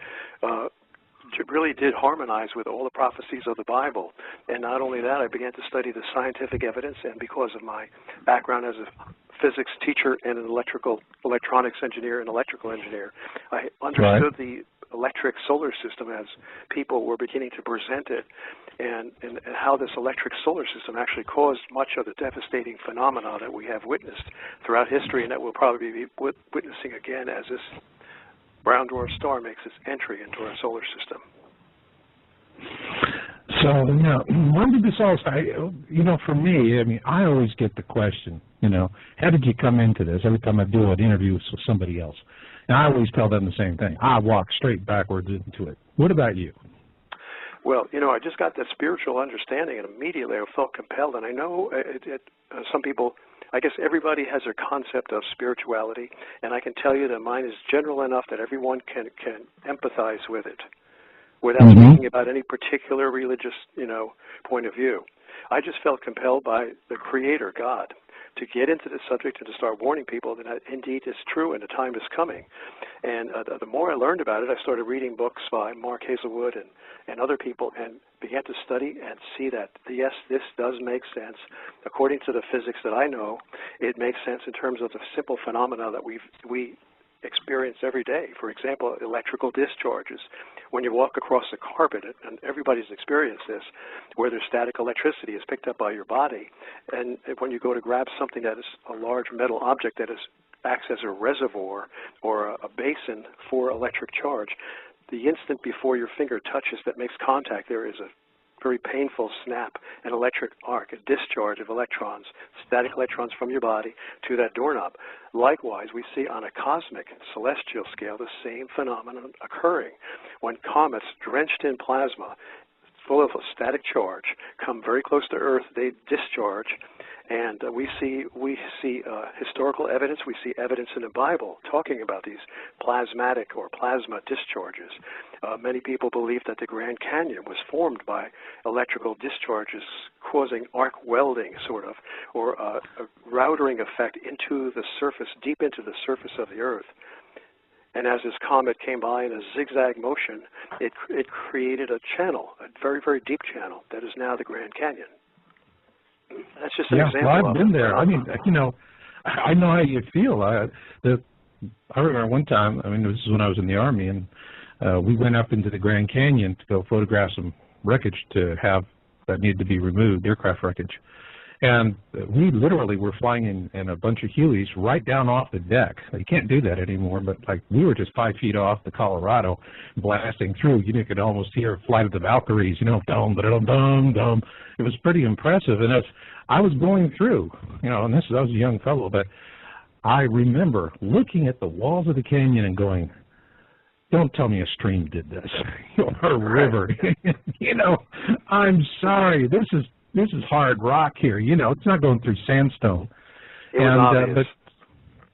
really did harmonize with all the prophecies of the Bible. And not only that, I began to study the scientific evidence, and because of my background as a physics teacher and an electronics engineer and electrical engineer, I understood the electric solar system as people were beginning to present it, and how this electric solar system actually caused much of the devastating phenomena that we have witnessed throughout history and that we'll probably be witnessing again as this brown dwarf star makes its entry into our solar system. So, when did this all start? For me, I mean, I always get the question, how did you come into this? Every time I do an interview with somebody else. And I always tell them the same thing. I walk straight backwards into it. What about you? Well, I just got that spiritual understanding, and immediately I felt compelled. And I know some people, I guess everybody has their concept of spirituality, and I can tell you that mine is general enough that everyone can empathize with it without speaking about any particular religious, point of view. I just felt compelled by the Creator, God, to get into the subject and to start warning people that indeed it's true and the time is coming. And the more I learned about it, I started reading books by Mark Hazelwood and other people, and began to study and see that, yes, this does make sense. According to the physics that I know, it makes sense in terms of the simple phenomena that we experience every day. For example, electrical discharges. When you walk across the carpet, and everybody's experienced this, where there's static electricity is picked up by your body, and when you go to grab something that is a large metal object that acts as a reservoir or a basin for electric charge, the instant before your finger touches that makes contact, there is a very painful snap, an electric arc, a discharge of electrons, static electrons from your body to that doorknob. Likewise, we see on a cosmic celestial scale the same phenomenon occurring when comets drenched in plasma, full of a static charge, come very close to Earth, they discharge, and we see historical evidence, we see evidence in the Bible talking about these plasmatic or plasma discharges. Many people believe that the Grand Canyon was formed by electrical discharges causing arc welding, sort of, or a routering effect into the surface, deep into the surface of the Earth. And as this comet came by in a zigzag motion, it created a channel, a very, very deep channel, that is now the Grand Canyon. That's just an example. Well, I've been there. I mean, I know how you feel. I remember one time, this is when I was in the Army, and we went up into the Grand Canyon to go photograph some wreckage that needed to be removed, aircraft wreckage. And we literally were flying in a bunch of Hueys right down off the deck. You can't do that anymore, but we were just 5 feet off the Colorado blasting through. You could almost hear Flight of the Valkyries, dum, dum, dum, dum. It was pretty impressive. And as I was going through, and I was a young fellow, but I remember looking at the walls of the canyon and going, don't tell me a stream did this, or a river. I'm sorry, this is hard rock here. It's not going through sandstone. It was obvious.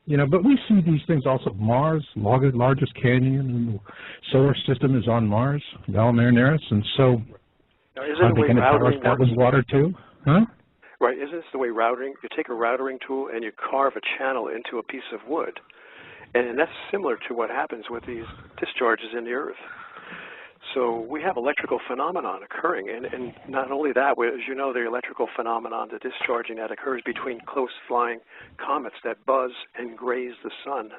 You know, but we see these things also. Mars, largest canyon in the solar system is on Mars, Valles Marineris, and so now, are they going to tell us that was water too? Huh? Right, isn't this the way routing, you take a routering tool and you carve a channel into a piece of wood. And that's similar to what happens with these discharges in the Earth. So we have electrical phenomenon occurring, and not only that, as you know, the electrical phenomenon, the discharging that occurs between close-flying comets that buzz and graze the sun,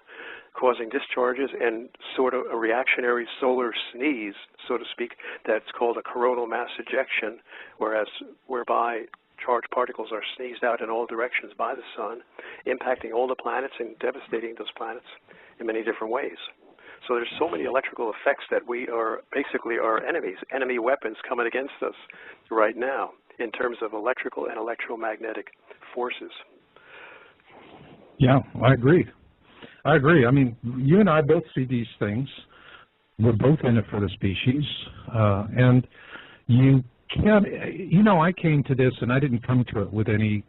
causing discharges and sort of a reactionary solar sneeze, so to speak, that's called a coronal mass ejection, whereby charged particles are sneezed out in all directions by the sun, impacting all the planets and devastating those planets in many different ways. So there's so many electrical effects that we are basically our enemies, enemy weapons coming against us right now in terms of electrical and electromagnetic forces. Yeah, I agree. I mean, you and I both see these things. We're both in it for the species. And you can't, you know, I came to this and I didn't come to it with any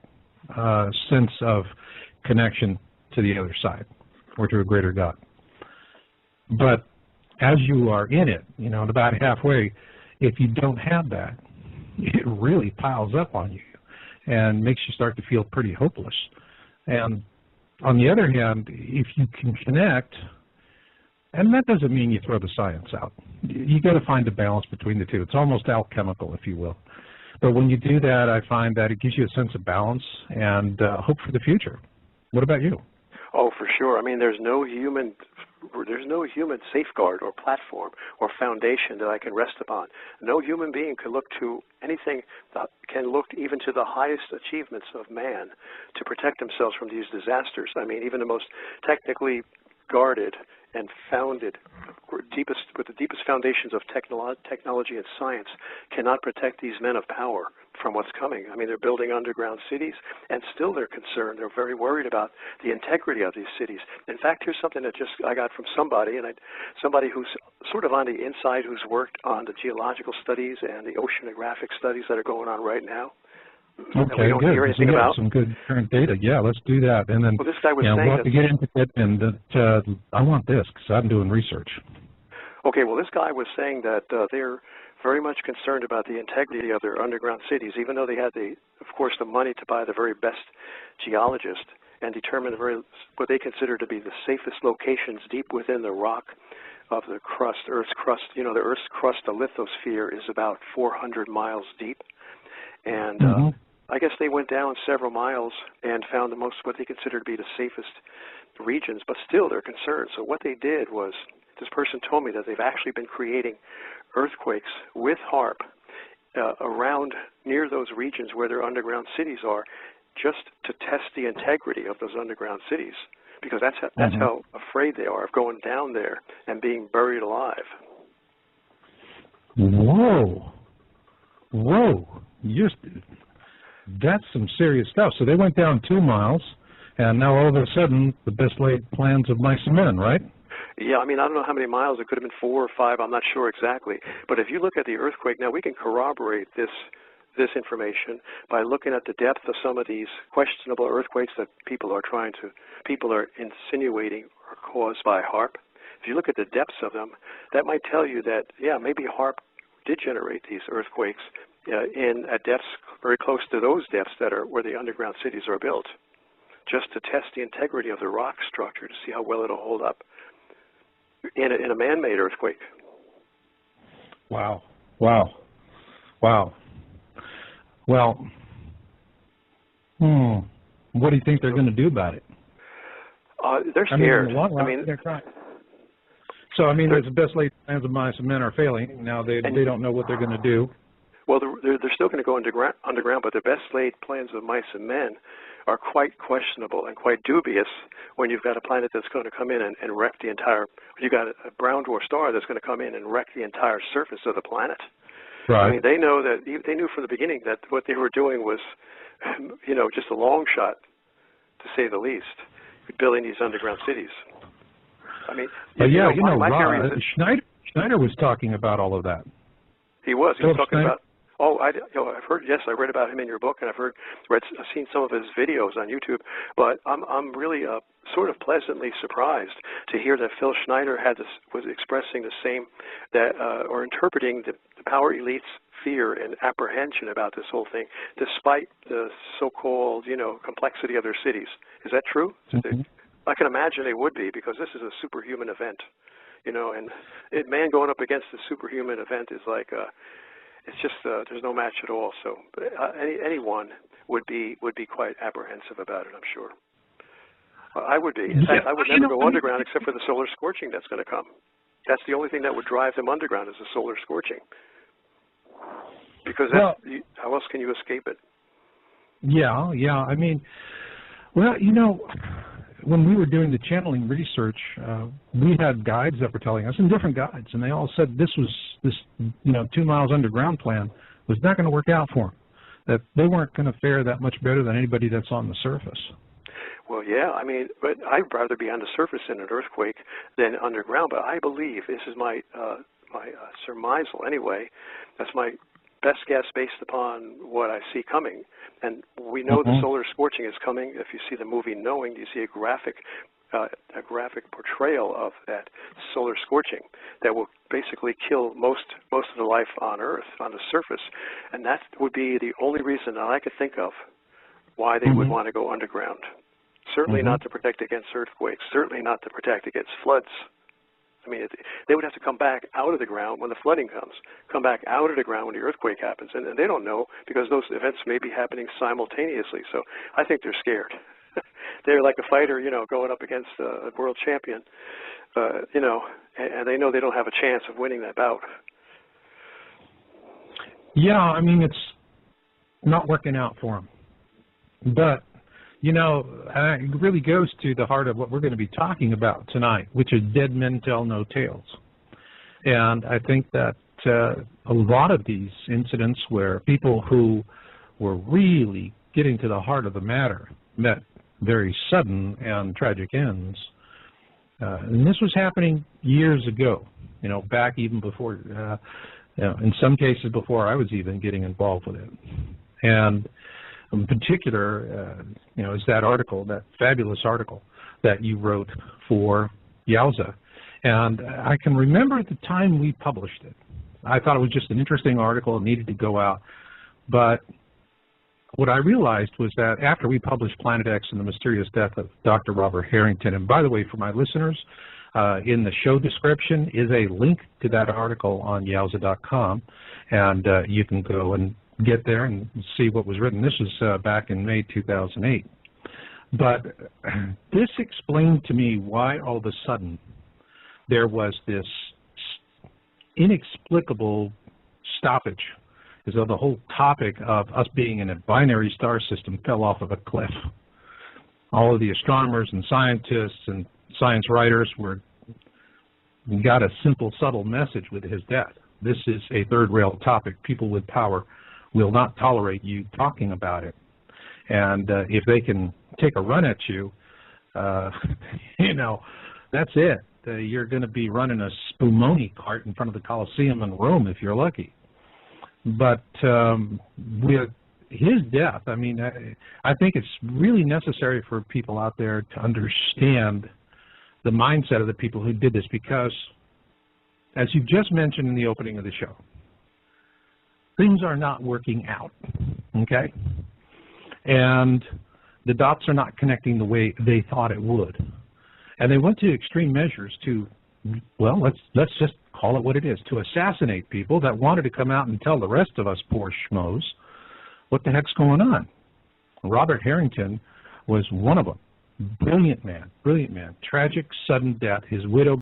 sense of connection to the other side or to a greater God. But as you are in it, you know, about halfway, if you don't have that, it really piles up on you and makes you start to feel pretty hopeless. And on the other hand, if you can connect, and that doesn't mean you throw the science out. You got to find a balance between the two. It's almost alchemical, if you will. But when you do that, I find that it gives you a sense of balance and hope for the future. What about you? Oh, for sure. I mean, there's no human safeguard or platform or foundation that I can rest upon. No human being can look to anything that can look even to the highest achievements of man to protect themselves from these disasters. I mean, even the most technically guarded and founded, with the deepest foundations of technology and science, cannot protect these men of power from what's coming. I mean, they're building underground cities, and still they're concerned. They're very worried about the integrity of these cities. In fact, here's something that I got from somebody, somebody who's sort of on the inside, who's worked on the geological studies and the oceanographic studies that are going on right now. Okay, we don't good. hear anything about. Some good current data. Yeah, let's do that. And then, well, this guy was we'll saying have to get into it, and I want this because I'm doing research. Okay, well, this guy was saying that they're very much concerned about the integrity of their underground cities, even though they had, of course, the money to buy the very best geologists and determine what they consider to be the safest locations deep within the rock of the crust, Earth's crust. You know, the Earth's crust, the lithosphere, is about 400 miles deep. And I guess they went down several miles and found what they consider to be the safest regions, but still they're concerned. So what they did was, this person told me that they've actually been creating earthquakes with HAARP around near those regions where their underground cities are, just to test the integrity of those underground cities, because that's how afraid they are of going down there and being buried alive. Whoa. That's some serious stuff. So they went down 2 miles, and now all of a sudden, the best laid plans of mice and men, right? Yeah, I mean, I don't know how many miles. It could have been 4 or 5. I'm not sure exactly. But if you look at the earthquake, now we can corroborate this information by looking at the depth of some of these questionable earthquakes that people are insinuating are caused by HAARP. If you look at the depths of them, that might tell you that, yeah, maybe HAARP did generate these earthquakes at depths very close to those depths that are where the underground cities are built, just to test the integrity of the rock structure to see how well it'll hold up in a man-made earthquake. Wow. Well, what do you think they're going to do about it? They're scared. In the long run, they're trying. So, I mean, the best laid plans of mice and men are failing. Now they don't know what they're going to do. Well, they're still going to go underground, but the best laid plans of mice and men are quite questionable and quite dubious when you've got a planet that's going to come in and wreck the entire, you've got a brown dwarf star that's going to come in and wreck the entire surface of the planet. Right. I mean, they knew from the beginning that what they were doing was, you know, just a long shot, to say the least, building these underground cities. I mean, Schneider was talking about all of that. He was talking about Oh, I've heard. Yes, I read about him in your book, and I've seen some of his videos on YouTube. But I'm really sort of pleasantly surprised to hear that Phil Schneider was expressing the same or interpreting the power elites' fear and apprehension about this whole thing, despite the so-called complexity of their cities. Is that true? Mm-hmm. I can imagine they would be, because this is a superhuman event, and man going up against a superhuman event is like it's just there's no match at all. So anyone would be quite apprehensive about it, I'm sure. I would be. In fact, I would never go underground except for the solar scorching that's going to come. That's the only thing that would drive them underground, is the solar scorching. Because how else can you escape it? Yeah. I mean, well, when we were doing the channeling research, we had guides that were telling us, and different guides, and they all said this 2 miles underground plan was not going to work out for them, that they weren't going to fare that much better than anybody that's on the surface. Well, yeah, I mean, but I'd rather be on the surface in an earthquake than underground. But I believe, this is my surmisal anyway, that's my best guess based upon what I see coming. And we know the solar scorching is coming. If you see the movie Knowing, you see a graphic portrayal of that solar scorching that will basically kill most of the life on Earth, on the surface. And that would be the only reason that I could think of why they would want to go underground. Certainly not to protect against earthquakes, certainly not to protect against floods. I mean, they would have to come back out of the ground when the flooding comes, come back out of the ground when the earthquake happens, and they don't know, because those events may be happening simultaneously. So I think they're scared. They're like a fighter, going up against a world champion, and they know they don't have a chance of winning that bout. Yeah, I mean, it's not working out for them. But it really goes to the heart of what we're going to be talking about tonight, which is dead men tell no tales. And I think that a lot of these incidents where people who were really getting to the heart of the matter met very sudden and tragic ends. And this was happening years ago, back even before, in some cases before I was even getting involved with it. And in particular, is that article, that fabulous article that you wrote for Yowza. And I can remember at the time we published it, I thought it was just an interesting article. It needed to go out. But what I realized was that after we published Planet X and the Mysterious Death of Dr. Robert Harrington, and by the way, for my listeners, in the show description is a link to that article on Yowza.com, and you can go and get there and see what was written. This was back in May 2008. But this explained to me why all of a sudden there was this inexplicable stoppage, as though the whole topic of us being in a binary star system fell off of a cliff. All of the astronomers and scientists and science writers got a simple, subtle message with his death. This is a third-rail topic. People with power will not tolerate you talking about it. And if they can take a run at you, that's it. You're going to be running a spumoni cart in front of the Colosseum in Rome if you're lucky. But with his death, I mean, I think it's really necessary for people out there to understand the mindset of the people who did this, because, as you just mentioned in the opening of the show, things are not working out, okay? And the dots are not connecting the way they thought it would. And they went to extreme measures to, well, let's just call it what it is, to assassinate people that wanted to come out and tell the rest of us poor schmoes what the heck's going on. Robert Harrington was one of them. Brilliant man, tragic, sudden death. His widow